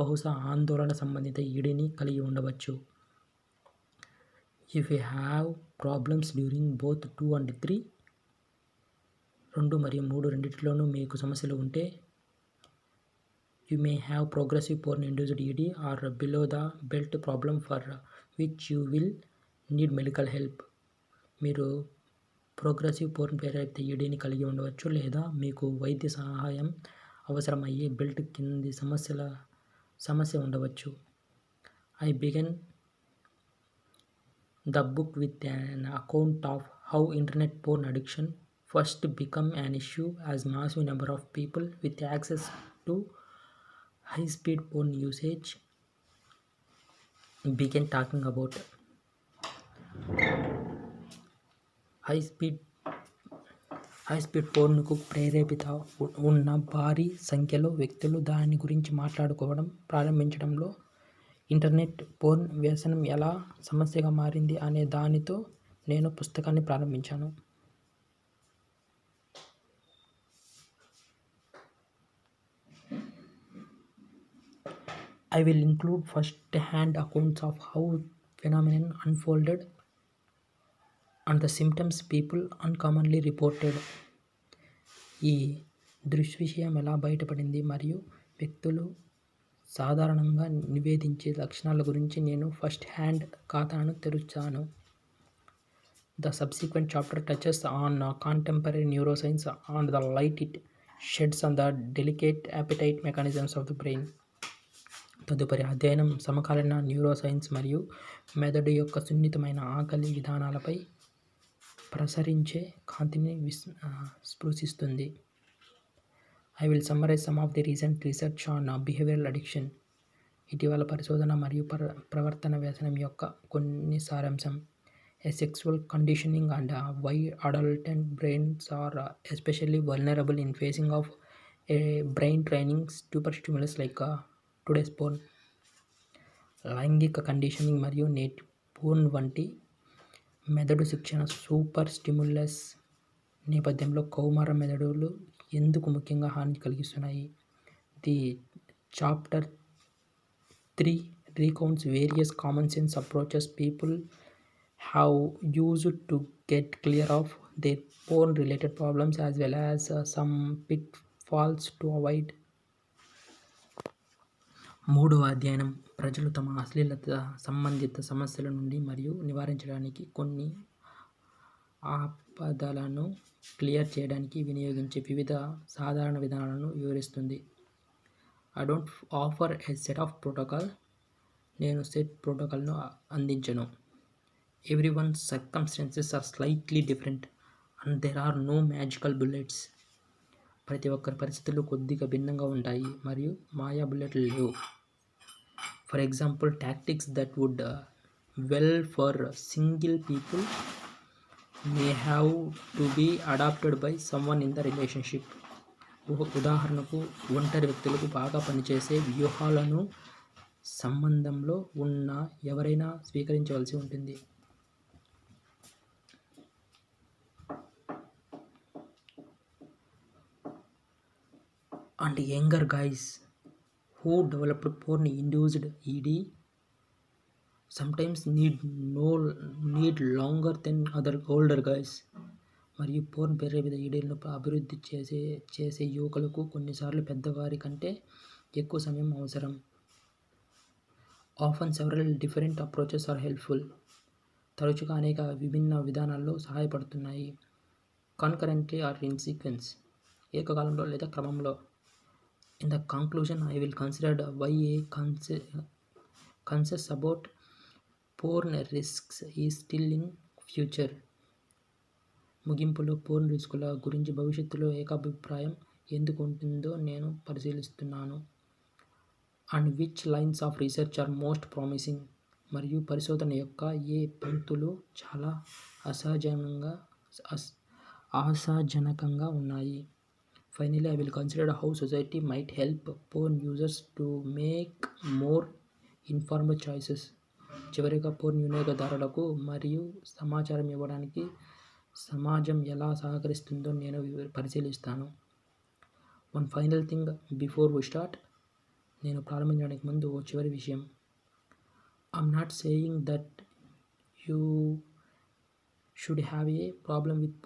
బహుశా ఆందోళన సంబంధిత ఈడీని కలిగి ఉండవచ్చు. If you have problems during both 2 and 3, 2 మరియు 3 రెండింటిలోనూ మీకు సమస్యలు ఉంటే, you may have progressive porn induced ED or below the belt problem for which you will need medical help. మీరు ప్రోగ్రెసివ్ పోర్న్ ప్రేరేపిత ఈడీని కలిగి ఉండవచ్చు లేదా మీకు వైద్య సహాయం అవసరమయ్యే బెల్ట్ కింది సమస్య ఉండవచ్చు. I began the book with an account of how internet porn addiction first became an issue as massive number of people with access to high-speed porn usage began talking about high-speed పోర్న్కు ప్రేరేపిత ఉన్న భారీ సంఖ్యలో వ్యక్తులు దాని గురించి మాట్లాడుకోవడం ప్రారంభించడంలో internet porn వ్యసనం ఎలా సమస్యగా మారింది అనే దానితో నేను పుస్తకాన్ని ప్రారంభించాను. I will include first-hand accounts of how phenomenon unfolded and the symptoms people uncommonly reported. ఈ దృశ్యవిషయం ఎలా బయటపడింది మరియు వ్యక్తులు సాధారణంగా నివేదించే లక్షణాల గురించి నేను ఫస్ట్ హ్యాండ్ ఖాతాను తెరుచాను. The subsequent chapter touches on contemporary neuroscience and the light it sheds on the delicate appetite mechanisms of the brain. తదుపరి అధ్యయనం సమకాలీన న్యూరోసైన్స్ మరియు మెదడు యొక్క సున్నితమైన ఆకలి విధానాలపై ప్రసరించే కాంతిని స్పృశిస్తుంది. I will summarize some of the recent research on behavioral addiction. ఇటీవల పరిశోధన మరియు ప్రవర్తన వ్యసనం యొక్క కొన్ని సారాంశం. A sexual conditioning and why adolescent brains are especially vulnerable in facing of a brain training super stimulus like today's porn. లైంగిక conditioning మరియు నేటి పోర్న్ వంటి మెదడు శిక్షణ సూపర్ స్టిములస్ నేపథ్యంలో కౌమార మెదడులు ఎందుకు ముఖ్యంగా హాని కలిగిస్తున్నాయి. The chapter 3 recounts various common sense approaches people have used to get clear of their porn related problems as well as some pitfalls to avoid. మూడవ అధ్యయనం ప్రజలు తమ అశ్లీలత సంబంధిత సమస్యల నుండి మరియు నివారించడానికి కొన్ని ఆపదలను క్లియర్ చేయడానికి వినియోగించే వివిధ సాధారణ విధానాలను వివరిస్తుంది. I don't offer a set of protocol. నేను సెట్ ప్రోటోకాల్ను అందించను. Everyone's circumstances are slightly different and there are no magical bullets. ప్రతి ఒక్కరి పరిస్థితులు కొద్దిగా భిన్నంగా ఉంటాయి మరియు మాయా బుల్లెట్లు లేవు. For example, tactics that would well for single people may have to be adopted by someone in the relationship. ఉదాహరణకు ఒంటరి వ్యక్తులకు బాగా పనిచేసే వ్యూహాలను సంబంధంలో ఉన్న ఎవరైనా స్వీకరించవలసి ఉంటుంది. and younger guys who developed porn induced ED sometimes need longer than other older guys. మరియు పోర్న్ ప్రేరేపిత ఈడీలను అభివృద్ధి చేసే యువకులకు కొన్నిసార్లు పెద్దవారి కంటే ఎక్కువ సమయం అవసరం. Often several different approaches are helpful. తరచుగా అనేక విభిన్న విధానాల్లో సహాయపడుతున్నాయి. Concurrently or in sequence. ఏకకాలంలో లేదా క్రమంలో. In the conclusion I will consider why a consensus about porn risks ఈ స్టిల్ ఇన్ ఫ్యూచర్. ముగింపులో పోర్న్ రిస్కుల గురించి భవిష్యత్తులో ఏకాభిప్రాయం ఎందుకు ఉంటుందో నేను పరిశీలిస్తున్నాను. And which lines of research are most promising. మరియు పరిశోధన యొక్క ఏ పంక్తులు చాలా ఆశాజనకంగా ఉన్నాయి. Finally I will consider how society might help porn users to make more informed choices. చివరిగా పోర్న్ వినియోగదారులకు మరియు సమాచారం ఇవ్వడానికి సమాజం ఎలా సహకరిస్తుందో నేను పరిశీలిస్తాను. One final thing before we start. నేను ప్రారంభించడానికి ముందు ఓ చివరి విషయం. I'm not saying that you should have a problem with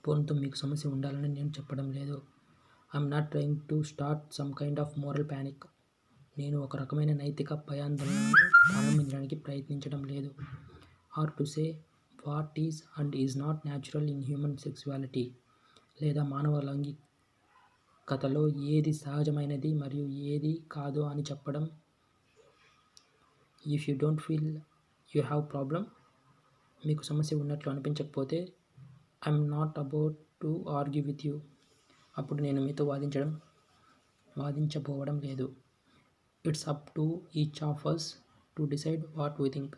పోర్న్తో మీకు సమస్య ఉండాలని నేను చెప్పడం లేదు. I'm not trying to start some kind of moral panic. నేను ఒక రకమైన నైతిక భయాందోళనను ప్రారంభించడానికి ప్రయత్నించడం లేదు. Or to say what is and is not natural in human sexuality. లేదా మానవ లైంగికతలో ఏది సహజమైనది మరియు ఏది కాదు అని చెప్పడం. If you don't feel you have problem, మీకు సమస్య ఉన్నట్లు అనిపించకపోతే, I'm not about to argue with you. అప్పుడు నేను మీతో వాదించబోవడం లేదు. It's up to each of us to decide what we think.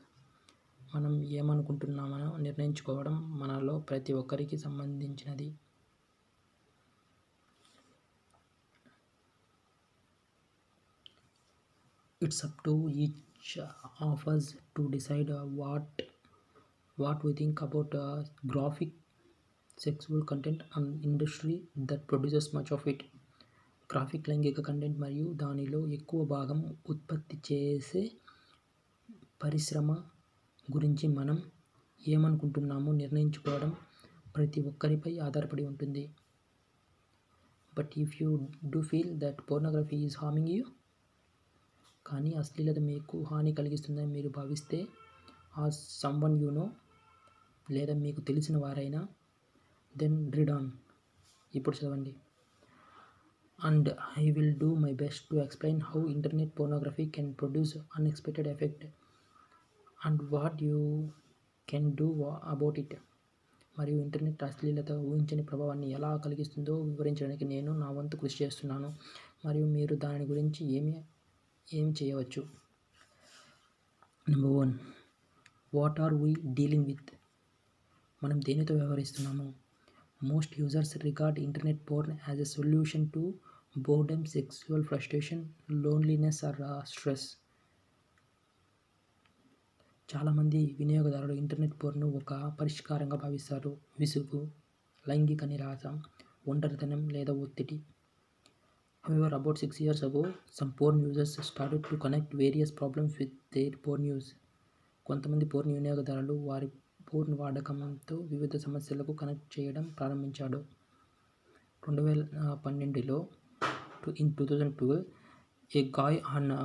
మనం ఏమనుకుంటున్నామో నిర్ణయించుకోవడం మనలో ప్రతి ఒక్కరికి సంబంధించినది. It's up to each of us to decide what we think about graphic sexual content and industry that produces much of it. Graphic లైంగిక content మరియు దానిలో ఎక్కువ భాగం ఉత్పత్తి చేసే పరిశ్రమ గురించి మనం ఏమనుకుంటున్నామో నిర్ణయించుకోవడం ప్రతి ఒక్కరిపై ఆధారపడి ఉంటుంది. But if you do feel that pornography is harming you, కానీ అశ్లీలత మీకు హాని కలిగిస్తుందని మీరు భావిస్తే, ఆ సమ్వన్ యూ నో లేదా మీకు తెలిసిన వారైనా, దెన్ రీడ్ ఆన్. ఇప్పుడు చదవండి. And I will do my best to explain how internet pornography can produce unexpected effect and what you can do about it. మరియు ఇంటర్నెట్ అశ్లీలత ఊహించని ప్రభావాన్ని ఎలా కలిగిస్తుందో వివరించడానికి నేను నా వంతు కృషి చేస్తున్నాను మరియు మీరు దాని గురించి ఏమి చేయవచ్చు. Number 1, what are we dealing with. మనం దేనితో వ్యవహరిస్తున్నాము. Most users regard internet porn as a solution to boredom, sexual frustration, loneliness or stress. చాలామంది వినియోగదారులు ఇంటర్నెట్ పోర్ను ఒక పరిష్కారంగా భావిస్తారు. విసుగు, లైంగిక నిరాశ, ఒంటరితనం లేదా ఒత్తిడి. However, about 6 years ago, some porn users started to connect various problems with their porn use. కొంతమంది పోర్న్ వినియోగదారులు వారి పోర్న్ వాడకంతో వివిధ సమస్యలకు కనెక్ట్ చేయడం ప్రారంభించాడు. 2012లో in 2012, a guy on an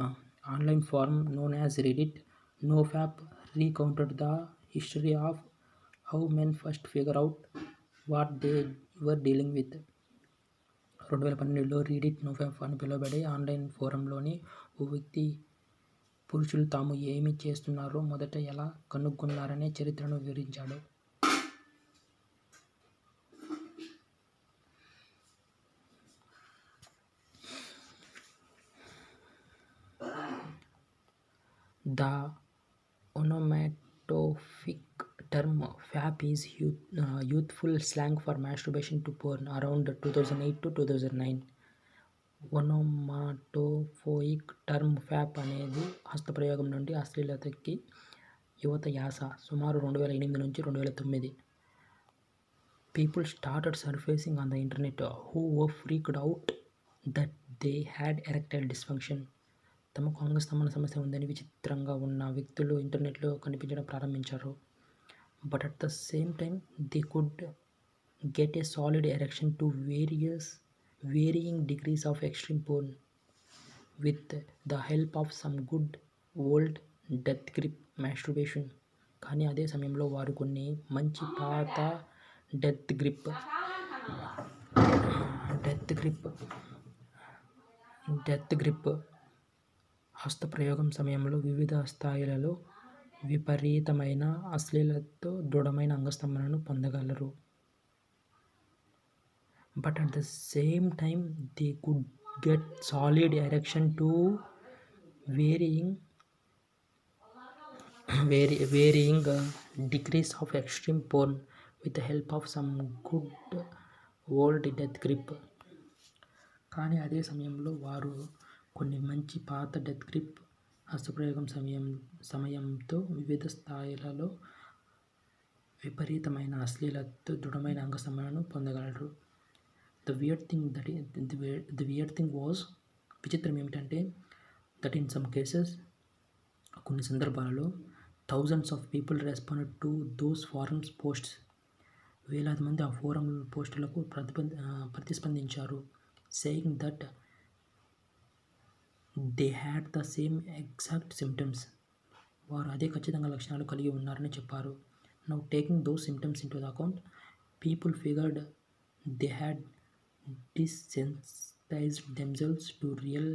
online forum known as Reddit, NoFap, recounted the history of how men first figure out what they were dealing with. 2012లో రీడిట్ నోఫాప్ అని పిలువబడే online ఫోరంలోని ఓ వ్యక్తి పురుషులు తాము ఏమి చేస్తున్నారో మొదట ఎలా కనుగొన్నారనే చరిత్రను వివరించాడు. The onomatopoeic term "fap" is youthful slang for masturbation to porn around 2008 to 2009. Onomatopoeic term "fap" అనేది హస్తప్రయోగం నుండి అశ్లీలతకి యువత యాస. సుమారు 2008 నుంచి 2009. People started surfacing on the internet who were freaked out that they had erectile dysfunction. తమకు అంగస్తంభన సమస్య ఉందని విచిత్రంగా ఉన్న వ్యక్తులు ఇంటర్నెట్లో కనిపించడం ప్రారంభించారు. But at the same time they could get a solid erection to varying degrees of extreme porn with the help of some good old death grip masturbation. కానీ అదే సమయంలో వారు కొన్ని మంచి పాత డెత్ గ్రిప్ హస్తప్రయోగం సమయంలో వివిధ స్థాయిలలో విపరీతమైన అశ్లీలతతో దృఢమైన అంగస్తంభనను పొందగలరు. But at the same time they could get solid erection to varying degrees of extreme porn with the help of some good old death grip. కానీ అదే సమయంలో వారు కొన్ని మంచి పాత డెత్ గ్రిప్ హస్తప్రయోగం సమయంతో వివిధ స్థాయిలలో విపరీతమైన అశ్లీలతతో దృఢమైన అంగస్తంభనను పొందగలరు. The weird thing was, విచిత్రం ఏమిటంటే, that in some cases, కొన్ని సందర్భాలలో thousands of people responded to those forums posts. వేలాది మంది ఆ ఫోరం పోస్టులకు ప్రతిస్పందించారు, saying that they had the same exact symptoms. వారు అదే ఖచ్చితంగా లక్షణాలు కలిగి ఉన్నారని చెప్పారు. Now taking those symptoms into the account, people figured they had desensitized themselves to real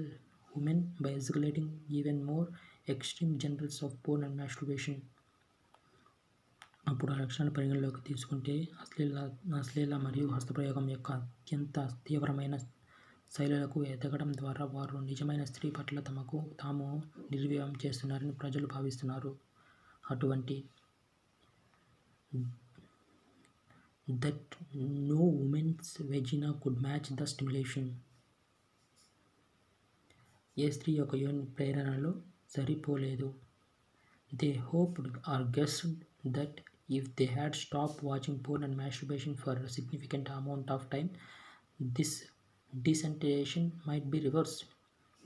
women by escalating even more extreme genres of porn and masturbation. అప్పుడు ఆ లక్షణాలు పరిగణలోకి తీసుకుంటే అశ్లీల మరియు హస్తప్రయోగం యొక్క అత్యంత తీవ్రమైన శైలులకు ఎదగడం ద్వారా వారు నిజమైన స్త్రీ పట్ల తమకు తాము నిర్వీర్యం చేస్తున్నారని ప్రజలు భావిస్తున్నారు. అటువంటి that no woman's vagina could match the stimulation. ఏ స్త్రీ యొక్క యోని ప్రేరణలో సరిపోలేదు. They hoped or guessed that if they had stopped watching porn and masturbation for a significant amount of time, this desensitization might be reversed.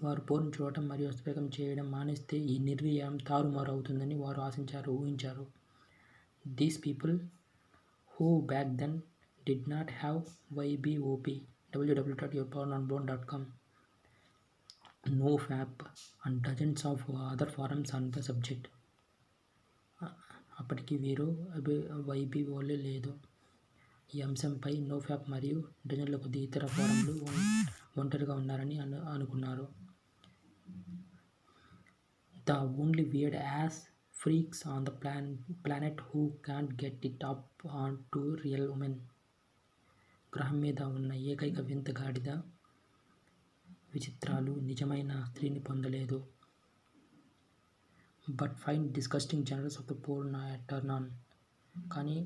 వారు porn చూడటం మరియు హస్తప్రయోగం చేయడం మానేస్తే ఈ నిర్వీర్యం తారుమారు అవుతుందని వారు ఊహించారు. These people, who back then did not have YBOP, www.yourpornonborn.com, NoFap and dozens of other forums on the subject. అప్పటికి వీరు YBOలే లేదు. ఈ అంశంపై నోఫ్యాప్ మరియు డజన్ల కొద్ది ఇతర ఫోరంలు ఒంటరిగా ఉన్నారని అనుకున్నారు. The only weird ass freaks on the planet who can't get it up onto real women. గ్రహం మీద ఉన్న ఏకైక వింత గాడిద విచిత్రాలు నిజమైన స్త్రీని పొందలేదు. But find disgusting generals of the porn turn on. కానీ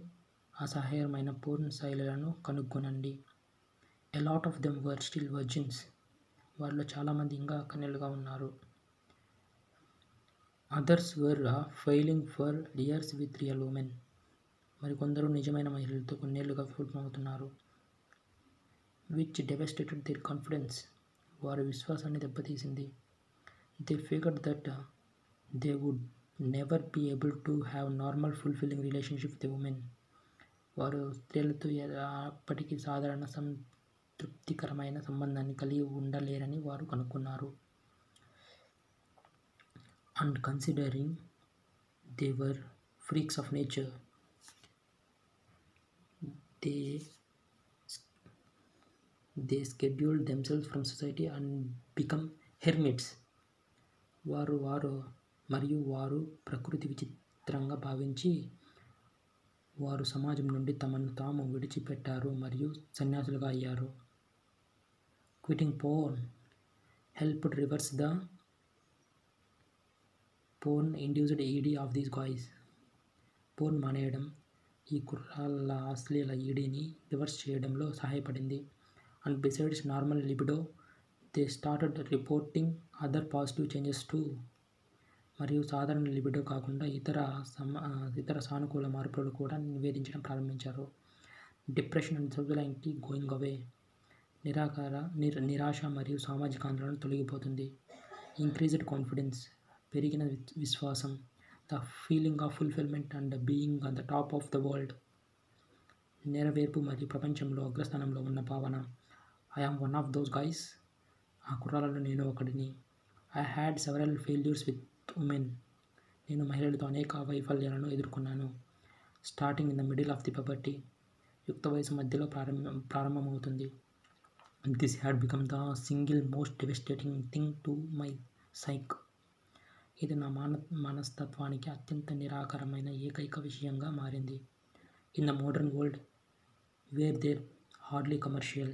అసహ్యమైన పోర్న్ శైలులను కనుగొనండి. A lot of them were still virgins. వారిలో చాలామంది ఇంకా కన్యలుగా ఉన్నారు. Others were failing for years with real women. మరికొందరు నిజమైన మహిళలతో కొన్నేళ్లుగా విఫలమవుతున్నారు. Which devastated their confidence. వారి విశ్వాసాన్ని దెబ్బతీసింది. They figured that they would never be able to have normal fulfilling relationship with a woman. వారు స్త్రీలతో అప్పటికి సాధారణ సంతృప్తికరమైన సంబంధాన్ని కలిగి ఉండలేరని వారు కనుక్కున్నారు. And considering they were freaks of nature, they scheduled themselves from society and become hermits. వారు ప్రకృతి విచిత్రంగా భావించి వారు సమాజం నుండి తమను తాము విడిచిపెట్టారు మరియు సన్యాసులుగా అయ్యారు. Quitting porn helped reverse the porn-induced ED of these guys. Porn మానేయడం ఈ కుర్రాళ్ళ అశ్లీల ఈడీని రివర్స్ చేయడంలో సహాయపడింది. And besides normal libido, they started reporting other positive changes too. మరియు సాధారణ లిబిడో కాకుండా ఇతర సానుకూల మార్పులు కూడా నివేదించడం ప్రారంభించారు. Depression and sexual anxiety going away. నిరాశ మరియు సామాజిక ఆందోళన తొలగిపోతుంది. ఇంక్రీజ్డ్ కాన్ఫిడెన్స్, పెరిగిన విశ్వాసం, the feeling of fulfilment and being on the top of the world. నెరవేర్పు మరియు ప్రపంచంలో అగ్రస్థానంలో ఉన్న భావన. I am one of those guys. ఆ కుర్రాళ్ళలో నేను ఒకడిని. I had several failures with women. నేను మహిళలతో అనేక వైఫల్యాలను ఎదుర్కొన్నాను. Starting in the middle of the puberty. యుక్త వయసు మధ్యలో ప్రారంభమవుతుంది. This had become the single most devastating thing to my psyche. ఇది నా మనస్తత్వానికి అత్యంత నిరాకరమైన ఏకైక విషయంగా మారింది. In the modern world where there hardly commercial,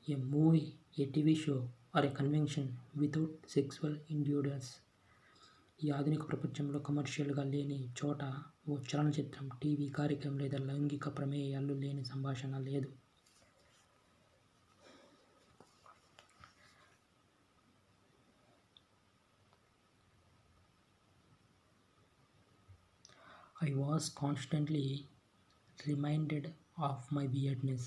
a movie, a TV show or a convention without sexual endurance. ఈ ఆధునిక ప్రపంచంలో కమర్షియల్గా లేని చోట ఓ చలనచిత్రం, టీవీ కార్యక్రమం లేదా లైంగిక ప్రమేయాలు లేని సంభాషణ లేదు. I was constantly reminded of my weirdness.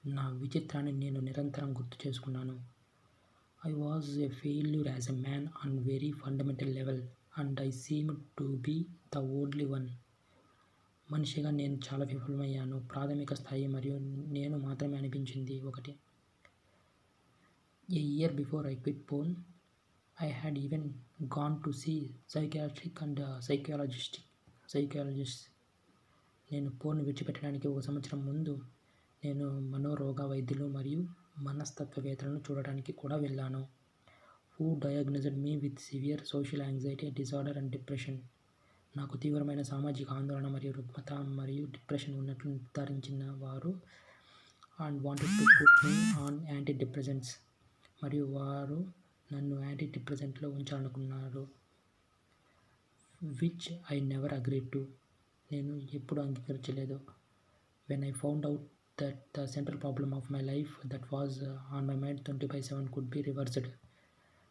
నా విచిత్రాన్ని నేను నిరంతరం గుర్తు చేసుకున్నాను. I was a failure as a man on very fundamental level and I seemed to be the only one. మనిషిగా నేను చాలా విఫలమయ్యాను. ప్రాథమిక స్థాయి మరియు నేను మాత్రమే అనిపించింది ఒకటి. A year before I quit porn, I had even gone to see psychiatric and psychologists. నేను పోర్న్ విడిచిపెట్టడానికి 1 సంవత్సరం ముందు నేను మనోరోగ వైద్యులు మరియు మనస్తత్వవేత్తలను చూడడానికి కూడా వెళ్ళాను. Who diagnosed me with severe social anxiety disorder and depression. నాకు తీవ్రమైన సామాజిక ఆందోళన మరియు రుగ్మత మరియు డిప్రెషన్ ఉన్నట్లు నిర్ధారించిన వారు. And wanted to put me on antidepressants. మరియు వారు నన్ను యాంటీ డిప్రెసెంట్లో ఉంచాలనుకున్నారు. Which I never agreed to. నేను ఎప్పుడు అంగీకరించలేదు. When I found out that the central problem of my life that was on my mind 24/7 could be reversed.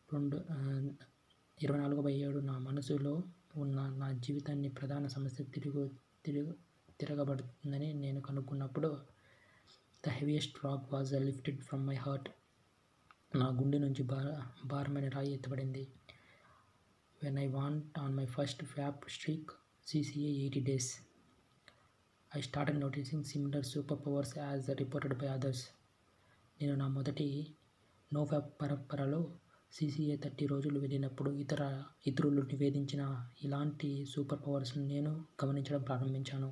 24/7 నా మనసులో ఉన్న నా జీవితాన్ని ప్రధాన సమస్య తిరగబడుతుందని నేను కనుక్కున్నప్పుడు the heaviest rock was lifted from my heart. నా గుండె నుంచి భారమైన రాయి ఎత్తబడింది. When I went on my first FAP streak, CCA 80 days, I started noticing similar superpowers as reported by others. నేను నా మొదటి నోఫాప్ పరంపరలో CCA 30 రోజులు వెళ్ళినప్పుడు ఇతరులు నివేదించిన ఇలాంటి సూపర్ పవర్స్ను నేను గమనించడం ప్రారంభించాను.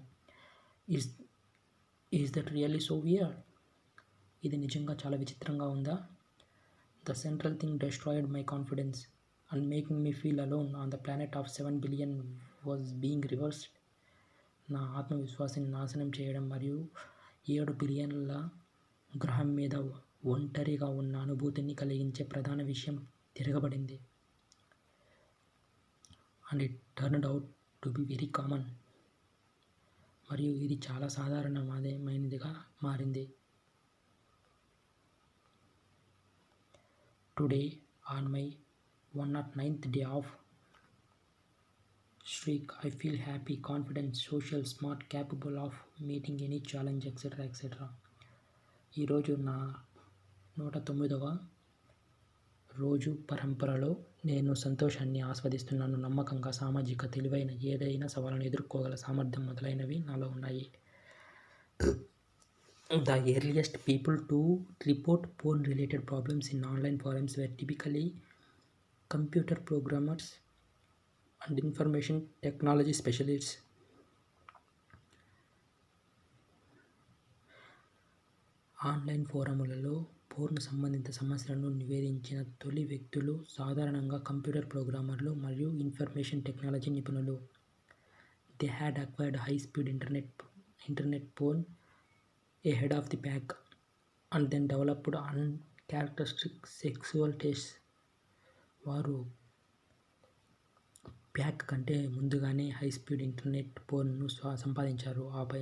Is that really so weird? ఇది నిజంగా చాలా విచిత్రంగా ఉందా? The central thing destroyed my confidence and making me feel alone on the planet of 7 billion was being reversed. నా ఆత్మవిశ్వాసాన్ని నాశనం చేయడం మరియు 7 బిలియన్ల గ్రహం మీద ఒంటరిగా ఉన్న అనుభూతిని కలిగించే ప్రధాన విషయం తిరగబడింది. And it turned out to be very common. మరియు ఇది చాలా సాధారణమైనదిగా మారింది. Today on my 109th day of streak, I feel happy, confident, social, smart, capable of meeting any challenge, etc. ఈరోజు నా 109వ రోజు పరంపరలో నేను సంతోషాన్ని ఆస్వాదిస్తున్నాను. నమ్మకంగా, సామాజిక, తెలివైన, ఏదైనా సవాళ్ళను ఎదుర్కోగల సామర్థ్యం మొదలైనవి నాలో ఉన్నాయి. The earliest people to report porn-related problems in online forums were typically computer programmers and information technology specialists. Online ఫోరములలో పోర్న్ సంబంధిత సమస్యలను నివేదించిన తొలి వ్యక్తులు సాధారణంగా కంప్యూటర్ ప్రోగ్రామర్లు మరియు ఇన్ఫర్మేషన్ టెక్నాలజీ నిపుణులు. They had acquired high-speed internet porn ahead of the pack and then developed uncharacteristic sexual tastes. వారు ప్యాక్ కంటే ముందుగానే హై-స్పీడ్ ఇంటర్నెట్ పోర్న్ను సంపాదించారు, ఆపై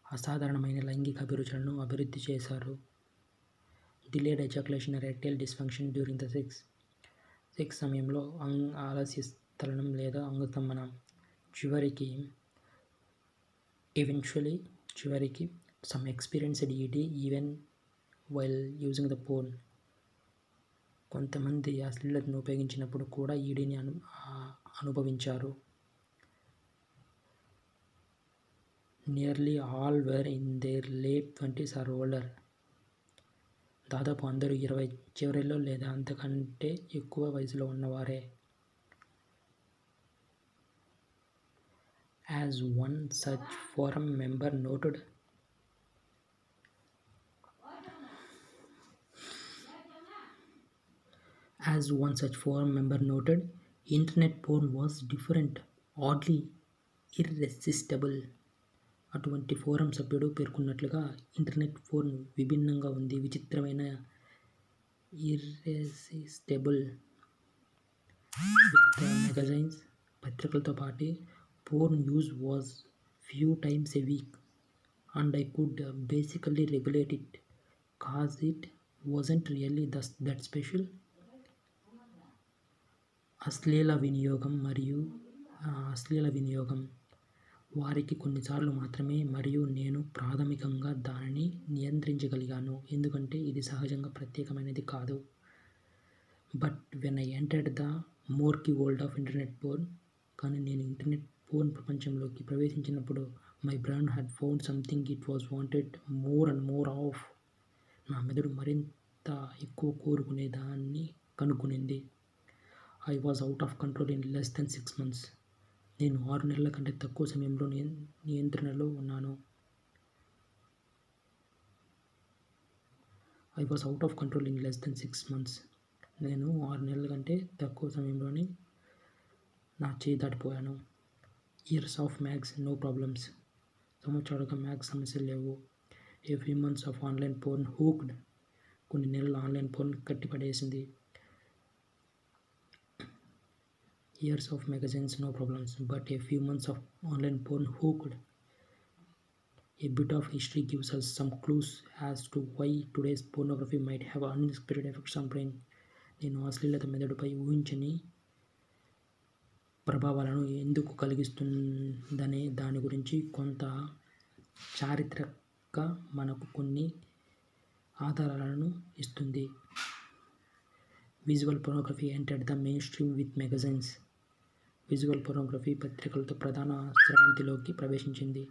అసాధారణమైన లైంగిక అభిరుచులను అభివృద్ధి చేశారు. Delayed ejaculation, erectile dysfunction during the sex సమయంలో ఆలస్య స్థలనం లేదా అంగస్తంభన. చివరికి some experienced ED even while using the porn. కొంతమంది అశ్లీలతను ఉపయోగించినప్పుడు కూడా ఈడీని అనుభవించారు. Nearly all were in their late 20s or older. దాదాపు అందరూ 20 చివరిలో లేదా అంతకంటే ఎక్కువ వయసులో ఉన్నవారే. As one such forum member noted, internet porn was different, oddly irresistible. అటువంటి ఫోరం సభ్యుడు పేర్కొన్నట్లుగా ఇంటర్నెట్ పోర్న్ విభిన్నంగా ఉంది, విచిత్రమైన, ఇర్రెసిస్టబుల్. విత్ మ్యాగజైన్స్, పత్రికలతో పాటు porn use was few times a week and I could basically regulate it cause it wasn't really that special. అశ్లీల వినియోగం వారికి కొన్నిసార్లు మాత్రమే, మరియు నేను ప్రాథమికంగా దానిని నియంత్రించగలిగాను ఎందుకంటే ఇది సహజంగా ప్రత్యేకమైనది కాదు. But when I entered the murky world of internet porn, కానీ నేను ఇంటర్నెట్ పోర్న్ ప్రపంచంలోకి ప్రవేశించినప్పుడు my brain had found something it was wanted more and more of. నా మెదడు మరింత ఎక్కువ కోరుకునేదాన్ని కనుగొనింది. I was out of control in less than 6 months. నేను 6 నెలల కంటే తక్కువ సమయంలో నియంత్రణలో ఉన్నాను. I was out of control in less than 6 months. నేను 6 నెలల కంటే తక్కువ సమయంలోనే నా చేయి దాటిపోయాను. Years of mags, no problems. సంవత్సరాలుగా మ్యాగ్స్ సమస్యలు లేవు. A few months of online porn hooked. కొన్ని నెలల ఆన్లైన్ పోర్న్ కట్టిపడేసింది. Years of magazines, no problems, but a few months of online porn hooked. A bit of history gives us some clues as to why today's pornography might have unexpected effects on brain. నేను అశ్లీలత మెదడుపై ఊహించని ప్రభావాలను ఎందుకు కలిగిస్తుందనే దాని గురించి కొంత చారిత్రక మనకు కొన్ని ఆధారాలను ఇస్తుంది. Visual pornography entered the mainstream with magazines. Visual pornography పత్రికలతో ప్రధాన స్రవంతిలోకి ప్రవేశించింది.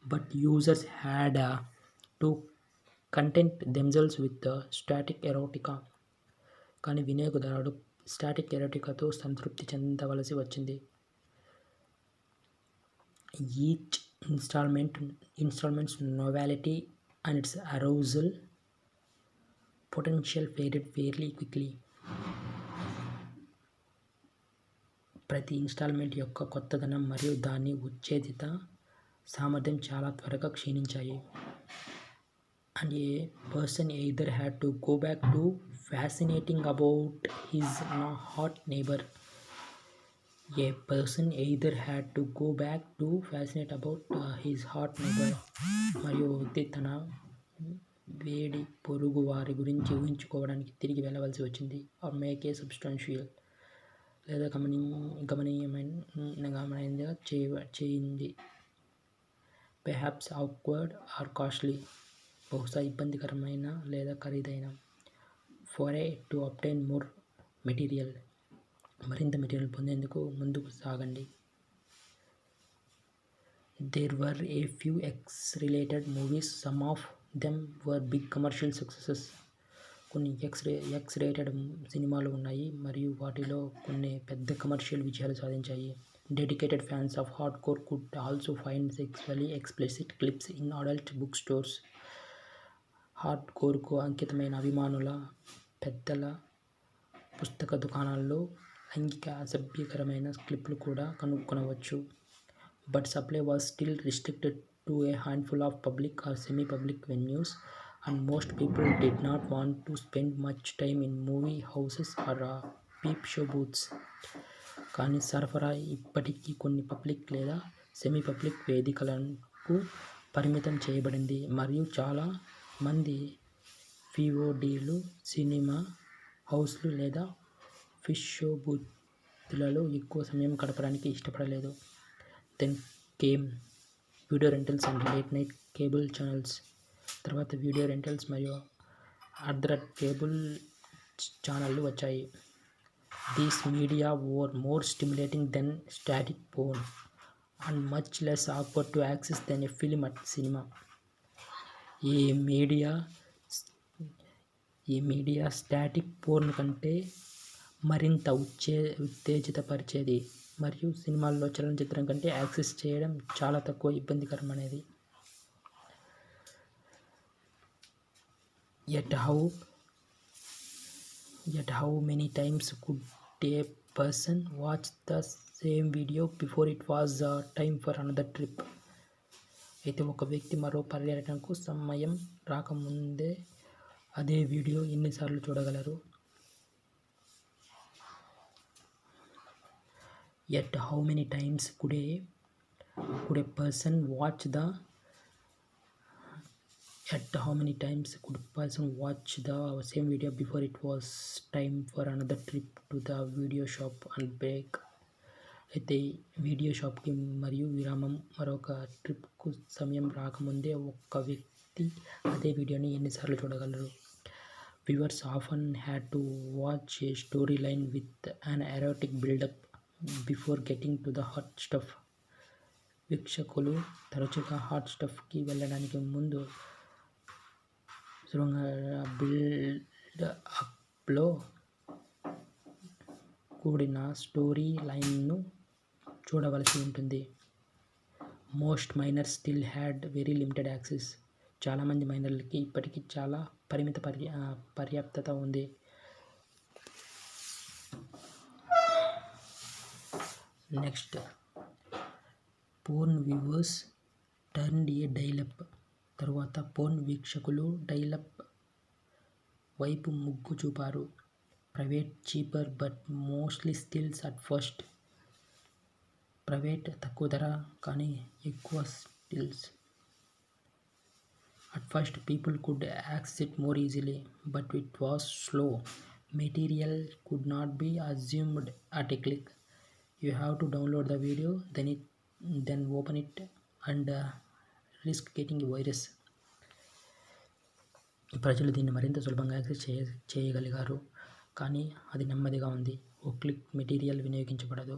But users had to content themselves with static erotica. కానీ వినియోగదారుడు స్టాటిక్ ఎరోటికాతో సంతృప్తి చెందవలసి వచ్చింది. Each instalments novelty and its arousal potential faded fairly quickly. ప్రతి ఇన్స్టాల్మెంట్ యొక్క కొత్తదనం మరియు దాని ఉత్తేజిత సామర్థ్యం చాలా త్వరగా క్షీణించాయి. And a person either had to go back to fascinating about his hot neighbour. A person either had to go back to fascinate about his hot neighbour. మరియు వ్యక్తి తన వేడి పొరుగు వారి గురించి ఊహించుకోవడానికి తిరిగి వెళ్ళవలసి వచ్చింది. ఆర్ మేక్ ఏ సబ్స్టాన్షియల్ లేదా గమనీయమైనదిగా చేయింది. పెర్హాప్స్ ఆక్వర్డ్ ఆర్ కాస్ట్లీ, బహుశా ఇబ్బందికరమైన లేదా ఖరీదైన. For to obtain more material, మరింత మెటీరియల్ పొందేందుకు ముందుకు సాగండి. There were a few X-related movies, some of them were big commercial successes. కొన్ని ఎక్స్ రేటెడ్ సినిమాలు ఉన్నాయి మరియు వాటిలో కొన్ని పెద్ద కమర్షియల్ విజయాలు సాధించాయి. Dedicated fans of hardcore could also find sexually explicit clips in adult book stores. హార్డ్ కోర్కు అంకితమైన అభిమానుల పెద్దల పుస్తక దుకాణాల్లో లైంగిక అసభ్యకరమైన క్లిప్లు కూడా కనుగొనవచ్చు. But supply was still restricted to a handful of public or semi-public venues, and most people did not want to spend much time in movie houses or peep show booths. కానీ సరఫరా ఇప్పటికీ కొన్ని పబ్లిక్ లేదా semi public వేదికలకు పరిమితం చేయబడింది మరియు చాలా మంది VODలు సినిమా హౌస్లు లేదా ఫిష్ షో బూత్లలో ఎక్కువ సమయం గడపడానికి ఇష్టపడలేదు. Then came video rentals and late night cable channels. తర్వాత వీడియో రెంటల్స్ మరియు అదర్ కేబుల్ ఛానళ్ళు వచ్చాయి. These media were more stimulating than static porn and much less awkward to access than a film at cinema. ఈ media static porn కంటే మరింత ఉత్తేజితపరిచేది మరియు సినిమాల్లో చలనచిత్రం కంటే యాక్సెస్ చేయడం చాలా తక్కువ ఇబ్బందికరమైనది. Yet how many times could a person watch the same video before it was time for another trip? అయితే ఒక వ్యక్తి మరో పర్యటనకు సమయం రాకముందే అదే వీడియో ఎన్నిసార్లు చూడగలరు? Yet how many times could a person watch the same video before it was time for another trip to the video shop and break? అయితే వీడియో షాప్కి మరియు విరామం మరొక ట్రిప్కు సమయం రాకముందే ఒక్క వ్యక్తి అదే వీడియోని ఎన్నిసార్లు చూడగలరు? Viewers often had to watch a storyline with an erotic build-up before getting to the hot stuff. వీక్షకులు తరచుగా హాట్ స్టఫ్కి వెళ్ళడానికి ముందు బిల్డ్-అప్లో కూడిన స్టోరీ లైన్ను చూడవలసి ఉంటుంది. Most minors still had very limited access. చాలామంది మైనర్లకి ఇప్పటికీ చాలా పరిమిత పర్యాప్తత ఉంది. Next, porn viewers turned a dial-up. తరువాత పోర్న్ వీక్షకులు డైల్-అప్ వైపు మొగ్గు చూపారు. Private cheaper but mostly stills at first. Private తక్కువ ధర కానీ ఎక్కువ stills. At first people could access it more easily, but it was slow. Material could not be assumed at a click. You have to download the video, then open it and risk getting a virus. ప్రజలు దీన్ని మరింత సులభంగా access చేయగలిగారు, కానీ అది నెమ్మదిగా ఉంది. ఓ click material వినియోగించబడదు.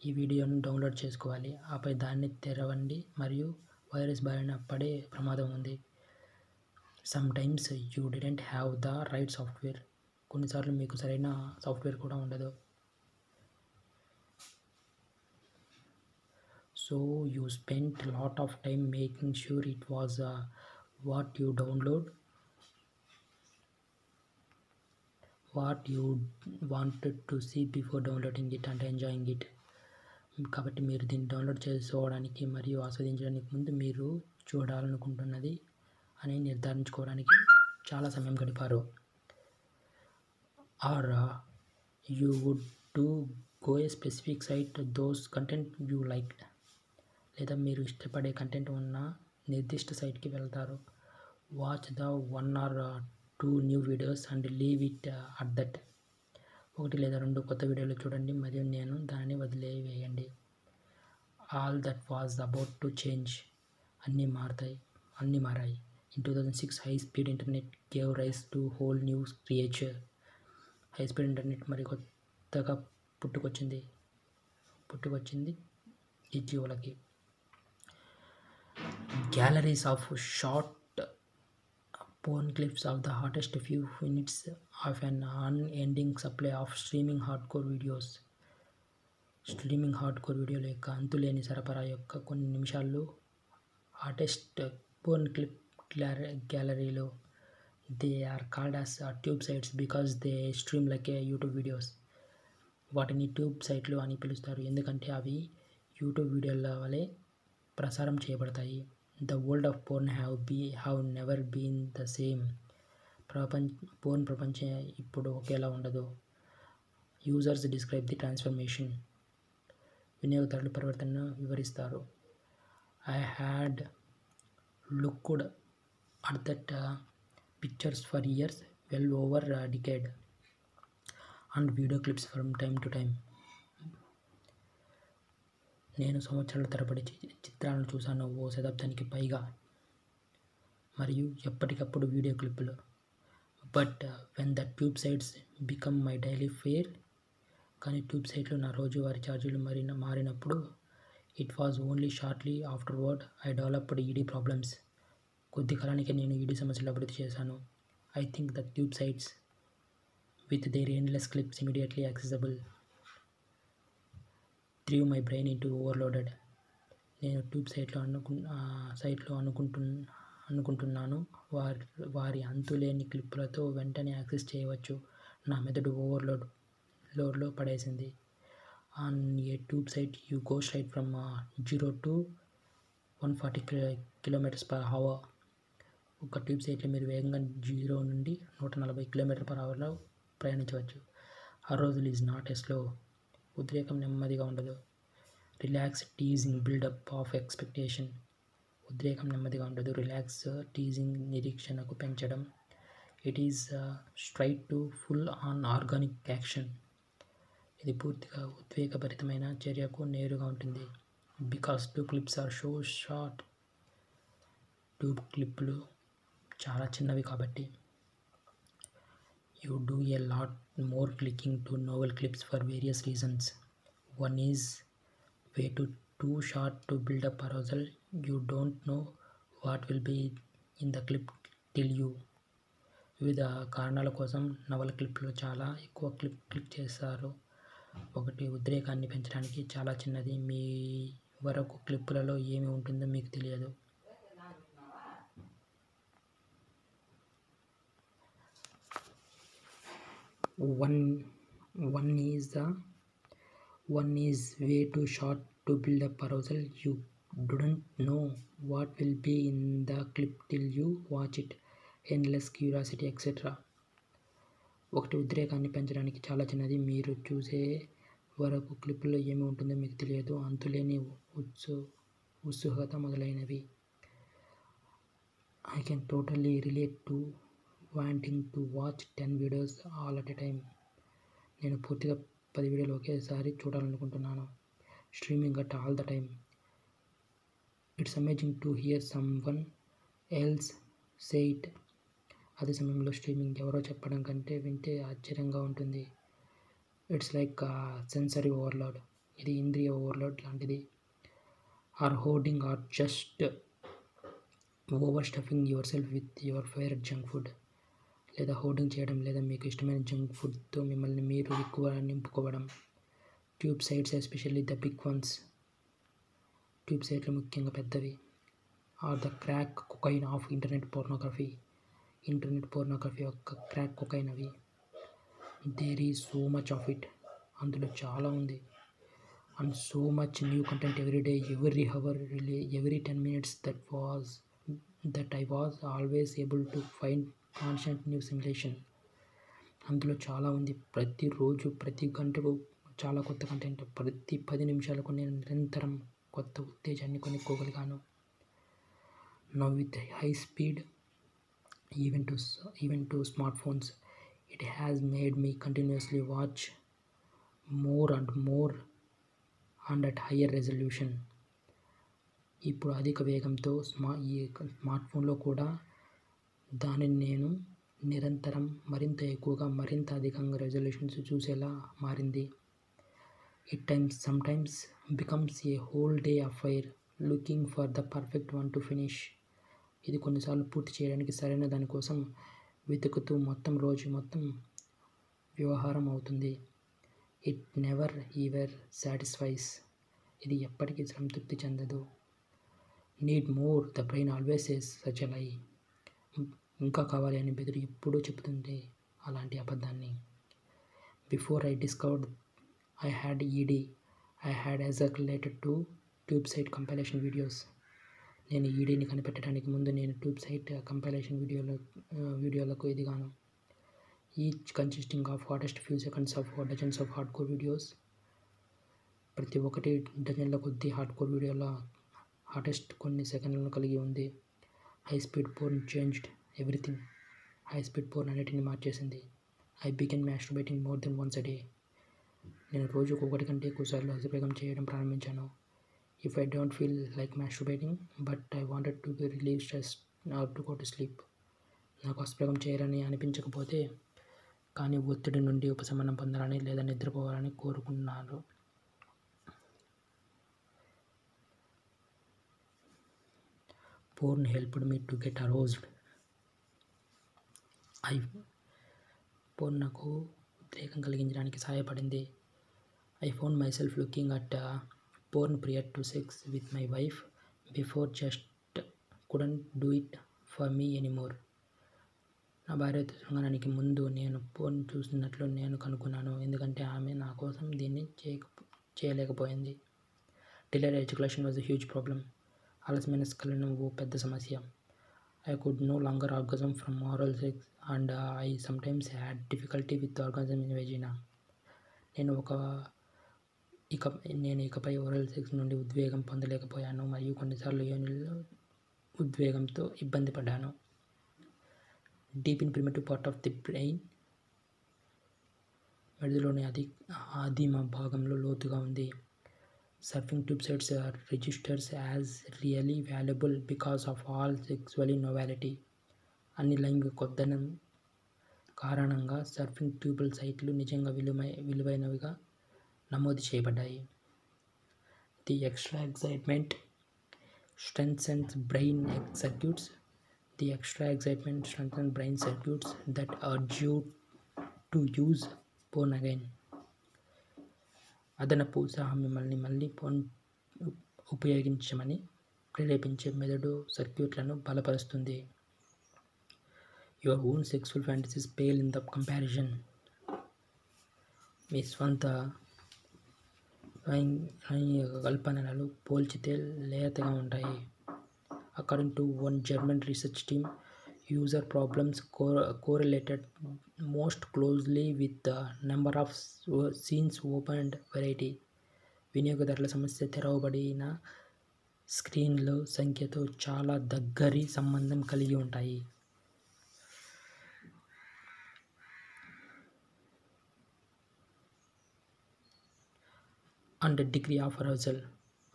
ఈ వీడియోను డౌన్లోడ్ చేసుకోవాలి, ఆపై దాన్ని తెరవండి మరియు వైరస్ బారిన పడే ప్రమాదం ఉంది. Sometimes you didn't have the right software. కొన్నిసార్లు మీకు సరైన సాఫ్ట్వేర్ కూడా ఉండదు. So you spent a lot of time making sure it was what you wanted to see before downloading it and enjoying it. కాబట్టి మీరు దీన్ని డౌన్లోడ్ చేసుకోవడానికి మరియు ఆస్వాదించడానికి ముందు మీరు చూడాలనుకుంటున్నది అని నిర్ధారించుకోవడానికి చాలా సమయం గడిపారు. Or you would go a specific site those content you liked. లేదా మీరు ఇష్టపడే కంటెంట్ ఉన్న నిర్దిష్ట సైట్కి వెళ్తారు. Watch the 1 or 2 new videos and leave it at that. 1 లేదా 2 కొత్త వీడియోలు చూడండి మరియు నేను దానిని వదిలివేయండి. All that was about to change. అన్నీ మారాయి. In 2006, high-speed internet gave rise to whole new creature. High-speed internet మరి కొత్తగా పుట్టుకొచ్చింది ఈ జీవులకి. Galleries of short porn clips of the hottest few minutes of an unending supply of streaming hardcore videos. Streaming hardcore వీడియోల యొక్క అంతులేని సరఫరా యొక్క కొన్ని నిమిషాల్లో హాటెస్ట్ పోర్న్ క్లిప్ గ్యాలరీలో. They are called as tube sites because they stream like a YouTube videos. వాటిని tube సైట్లు అని పిలుస్తారు ఎందుకంటే అవి యూట్యూబ్ వీడియోల వలె ప్రసారం చేయబడతాయి. The world of porn have never been the same. Porn ప్రపంచం ఇప్పుడు ఒకేలా ఉండదు. Users describe the transformation. వినియోగదారులు పరివర్తనను వివరిస్తారు. I had looked at that pictures for years, well over decade, and video clips from time to time. నేను సంవత్సరాల తరబడి చిత్రాలను చూశాను, ఓ శతాబ్దానికి పైగా, మరియు ఎప్పటికప్పుడు వీడియో క్లిప్పులు. But when the tube sites become my daily fare, కానీ ట్యూబ్ సైట్లు నా రోజువారీ ఛార్జీలు మారినప్పుడు it was only shortly afterward I developed ED problems. కొద్ది కాలానికే నేను ఈడీ సమస్యలు అభివృద్ధి చేశాను. I think the tube sites with their endless clips immediately accessible threw my brain into overloaded. నేను ట్యూబ్ సైట్లో అనుకుంటున్నాను వారి అంతులేని క్లిప్పులతో వెంటనే యాక్సెస్ చేయవచ్చు. నా మెదడు ఓవర్లోడ్లో పడేసింది. On a tube site you go straight from 0 to 140 km/h. ఒక ట్యూబ్ సైట్లో మీరు వేగంగా 0 నుండి 140 km/hలో ప్రయాణించవచ్చు. ఆ రోజులు ఈజ్ నాట్ ఎ స్లో. ఉద్రేకం నెమ్మదిగా ఉండదు. Relax teasing buildup of expectation. ఉద్రేకం నెమ్మదిగా ఉండదు. రిలాక్స్ టీజింగ్ నిరీక్షణకు పెంచడం. It is straight to full on organic action. ఇది పూర్తిగా ఉద్వేగభరితమైన చర్యకు నేరుగా ఉంటుంది. Because tube clips are so short. Tube క్లిప్పులు చాలా చిన్నవి కాబట్టి. You do a lot more clicking to novel clips for various reasons. One is way too short to build up arousal. You don't know what will be in the clip till you. వివిధ కారణాల కోసం నవల క్లిప్లో చాలా ఎక్కువ click చేస్తారు. ఒకటి, ఉద్రేకాన్ని పెంచడానికి చాలా చిన్నది. మీ వరకు క్లిప్పులలో ఏమి ఉంటుందో మీకు తెలియదు. One is way too short to build up arousal. You don't know what will be in the clip till you watch it. Endless curiosity, etc. ఒకటి, ఉద్రేకాన్ని పెంచడానికి చాలా చిన్నది. మీరు చూసే వరకు క్లిప్పులో ఏమి ఉంటుందో మీకు తెలియదు. అంతులేని ఉత్సుకత మొదలైనవి. I can totally relate to wanting to watch 10 videos all at a time. నేను పూర్తిగా 10 వీడియోలు ఒకేసారి చూడాలనుకుంటున్నాను. Streaming at all the time. It's amazing to hear someone else say it. అదే సమయంలో స్ట్రీమింగ్ ఎవరో చెప్పడం కంటే వింటే ఆశ్చర్యంగా ఉంటుంది. It's like sensory overload. ఇది ఇంద్రియ ఓవర్లోడ్ లాంటిది. Or hoarding or just overstuffing yourself with your favourite junk food. లేదా హోర్డింగ్ చేయడం, లేదా మీకు ఇష్టమైన జంక్ ఫుడ్తో మిమ్మల్ని మీరు ఎక్కువ నింపుకోవడం. Tube sites, especially the big ones. Tube సైట్లు ముఖ్యంగా పెద్దవి. Are the crack cocaine of internet pornography. Internet pornography యొక్క క్రాక్ కొకైన్ అవి. There is so much of it. అందులో చాలా ఉంది. And so much new content every day, every hour, every 10 minutes. that I was always able to find constant new simulation. అందులో చాలా ఉంది. ప్రతిరోజు, ప్రతి గంటకు చాలా కొత్త కంటెంట్. ప్రతి 10 నిమిషాలకు నేను నిరంతరం కొత్త ఉత్తేజాన్ని కొనుక్కోగలిగాను. Now with high speed even to smartphones, it has made me continuously watch more and more and at higher resolution. ఇప్పుడు అధిక వేగంతో ఈ స్మార్ట్ ఫోన్లో కూడా దానిని నేను నిరంతరం మరింత ఎక్కువగా, మరింత అధికంగా రెజల్యూషన్స్ చూసేలా మారింది. It sometimes becomes a whole day affair looking for the perfect one to finish. ఇది కొన్నిసార్లు పూర్తి చేయడానికి సరైన దానికోసం వెతుకుతూ రోజు మొత్తం వ్యవహారం అవుతుంది. It never ever satisfies. ఇది ఎప్పటికీ సంతృప్తి చెందదు. Need more, the brain always says such a lie. ఇంకా కావాలి అని బెదిరి ఎప్పుడూ చెప్తుంది అలాంటి అబద్ధాన్ని. Before I discovered I had ED, I had ejaculated to tube site compilation videos. నేను ఈడీని కనిపెట్టడానికి ముందు నేను ట్యూబ్ సైట్ కంపైలేషన్ వీడియోలకు ఎదిగాను. Each consisting of hottest few seconds of dozens of hardcore videos. ప్రతి ఒక్కటి డజన్ల కొద్ది హార్డ్ కోర్ వీడియోల హాటెస్ట్ కొన్ని సెకండ్లను కలిగి ఉంది. High speed porn changed everything. High speed porn అన్నిటిని మార్చేసింది. I began masturbating more then once a day. నేను రోజుకు 1 కంటే ఎక్కువసార్లు అతివేగం చేయడం ప్రారంభించాను. If I don't feel like masturbating but I wanted to relieve stress or to go to sleep. నాకు అస్పృహం చేయాలని అనిపించకపోతే, కానీ ఒత్తిడి నుండి ఉపశమనం పొందాలని లేదా నిద్రపోవాలని కోరుకున్నాను. Porn helped me to get aroused. Porn నాకు ఉద్రేకం కలిగించడానికి సహాయపడింది. I found myself looking at porn prior to sex with my wife before just couldn't do it for me anymore. నా భార్యతో శృంగారానికి ముందు నేను పోర్న్ చూస్తున్నట్లు నేను కనుక్కున్నాను, ఎందుకంటే ఆమె నా కోసం దీన్ని చేయలేకపోయింది. Delayed ejaculation was a huge problem. ఆలస్యమైన స్ఖలనం ఓ పెద్ద సమస్య. I could no longer orgasm from oral sex and I sometimes had difficulty with orgasm in vagina. నేను ఇకపై ఓరల్ సెక్స్ నుండి ఉద్వేగం పొందలేకపోయాను మరియు కొన్నిసార్లు యోనిలో ఉద్వేగంతో ఇబ్బంది పడ్డాను. Deep in primitive part of the brain, మెదడులోని ఆదిమ భాగంలో లోతుగా ఉంది. Surfing tube sites are registered as really valuable because of all sexual novelty. అన్ని లైంగిక కొద్దనం కారణంగా సర్ఫింగ్ ట్యూబుల్ సైట్లు నిజంగా విలువైనవిగా నమోదు చేయబడ్డాయి. The extra excitement strengthens brain circuits. The extra excitement strengthens brain circuits that urge you to use porn again. అదనపు ఉత్సాహం మిమ్మల్ని మళ్ళీ పోర్న్ ఉపయోగించమని ప్రేరేపించే మెదడు సర్క్యూట్లను బలపరుస్తుంది. Your own sexual fantasies pale in the comparison. మీ స్వంత లైంగిక కల్పనలు పోల్చితే లేతగా ఉంటాయి. According to one German research team, user problems correlated most closely with the number of scenes opened variety. వినియోగదారుల సమస్య తెరవబడిన స్క్రీన్ల సంఖ్యతో చాలా దగ్గరి సంబంధం కలిగి ఉంటాయి. అండ్ డిగ్రీ ఆఫ్ అరౌజల్,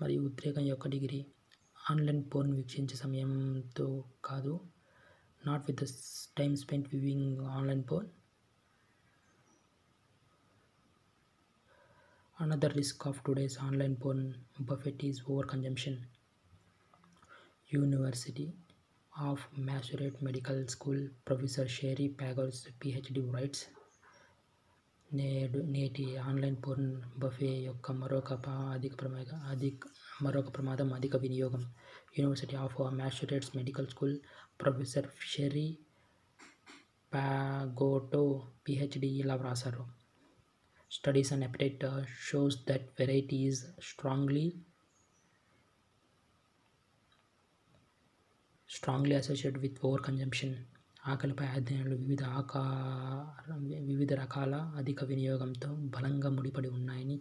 మరియు ఉద్రేకం యొక్క డిగ్రీ. ఆన్లైన్ పోర్న్ వీక్షించే సమయంతో కాదు, not with the time spent viewing online porn. Another risk of today's online porn buffet is overconsumption. University of Massachusetts Medical School Professor Sherry Pagels, PhD, writes, నేటి online porn buffet యొక్క మరొక ప్రమాదం అధిక వినియోగం. University of Massachusetts medical school professor Sherry Pagoto, PhD, ఇలా వ్రాసారు. Studies on appetite shows that variety is strongly associated with overconsumption. ఆకలిపై అధ్యయనాలు వివిధ రకాల అధిక వినియోగంతో బలంగా ముడిపడి ఉన్నాయని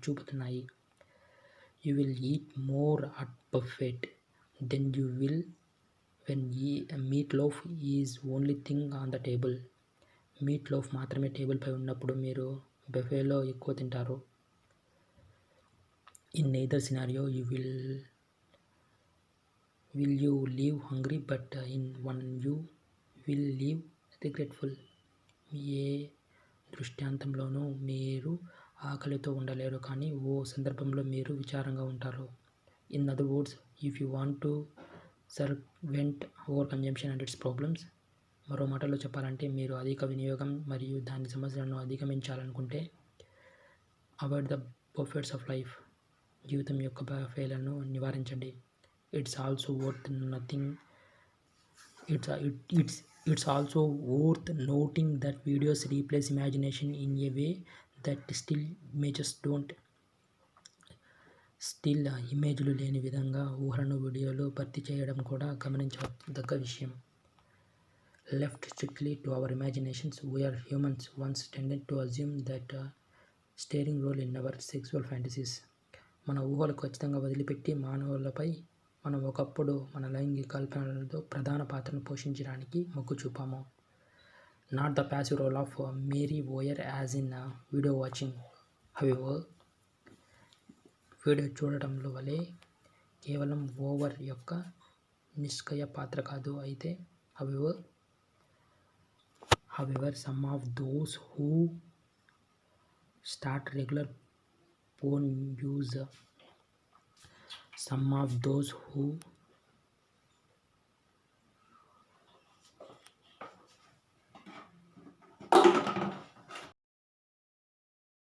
చూపుతున్నాయి. You will eat more at buffet than you will when meatloaf is only thing on the table. మీట్లోఫ్ మాత్రమే టేబుల్పై ఉన్నప్పుడు మీరు బఫేలో ఎక్కువ తింటారు. In neither scenario will you leave hungry, but in one you will leave regretful. ఏ దృష్టాంతంలోనూ మీరు ఆకలితో ఉండలేరు, కానీ ఓ సందర్భంలో మీరు విచారంగా ఉంటారు. In other words, if you want to circumvent overconsumption and its problems, మరో మాటలో చెప్పాలంటే, మీరు అధిక వినియోగం మరియు దాని సమస్యలను అధిగమించాలనుకుంటే, avoid the Buffett's of life, జీవితం యొక్క బఫేలను నివారించండి. It's also worth noting that videos replace imagination in a way that still images don't. Still ఇమేజ్లు లేని విధంగా ఊహలను వీడియోలో భర్తీ చేయడం కూడా గమనించదగ్గ విషయం. Left strictly to our imaginations, we are humans once tended to assume that steering role in our sexual fantasies. మన ఊహలు ఖచ్చితంగా వదిలిపెట్టి మానవులపై మనం ఒకప్పుడు మన లైంగిక కల్పనలతో ప్రధాన పాత్రను పోషించడానికి మొగ్గు చూపాము. Not the passive role of mere voyeur as in video watching. However, video చూడటంలో వలె కేవలం ఓవర్ యొక్క నిష్క్రియ పాత్ర కాదు. అయితే however, However, start regular phone use some of those who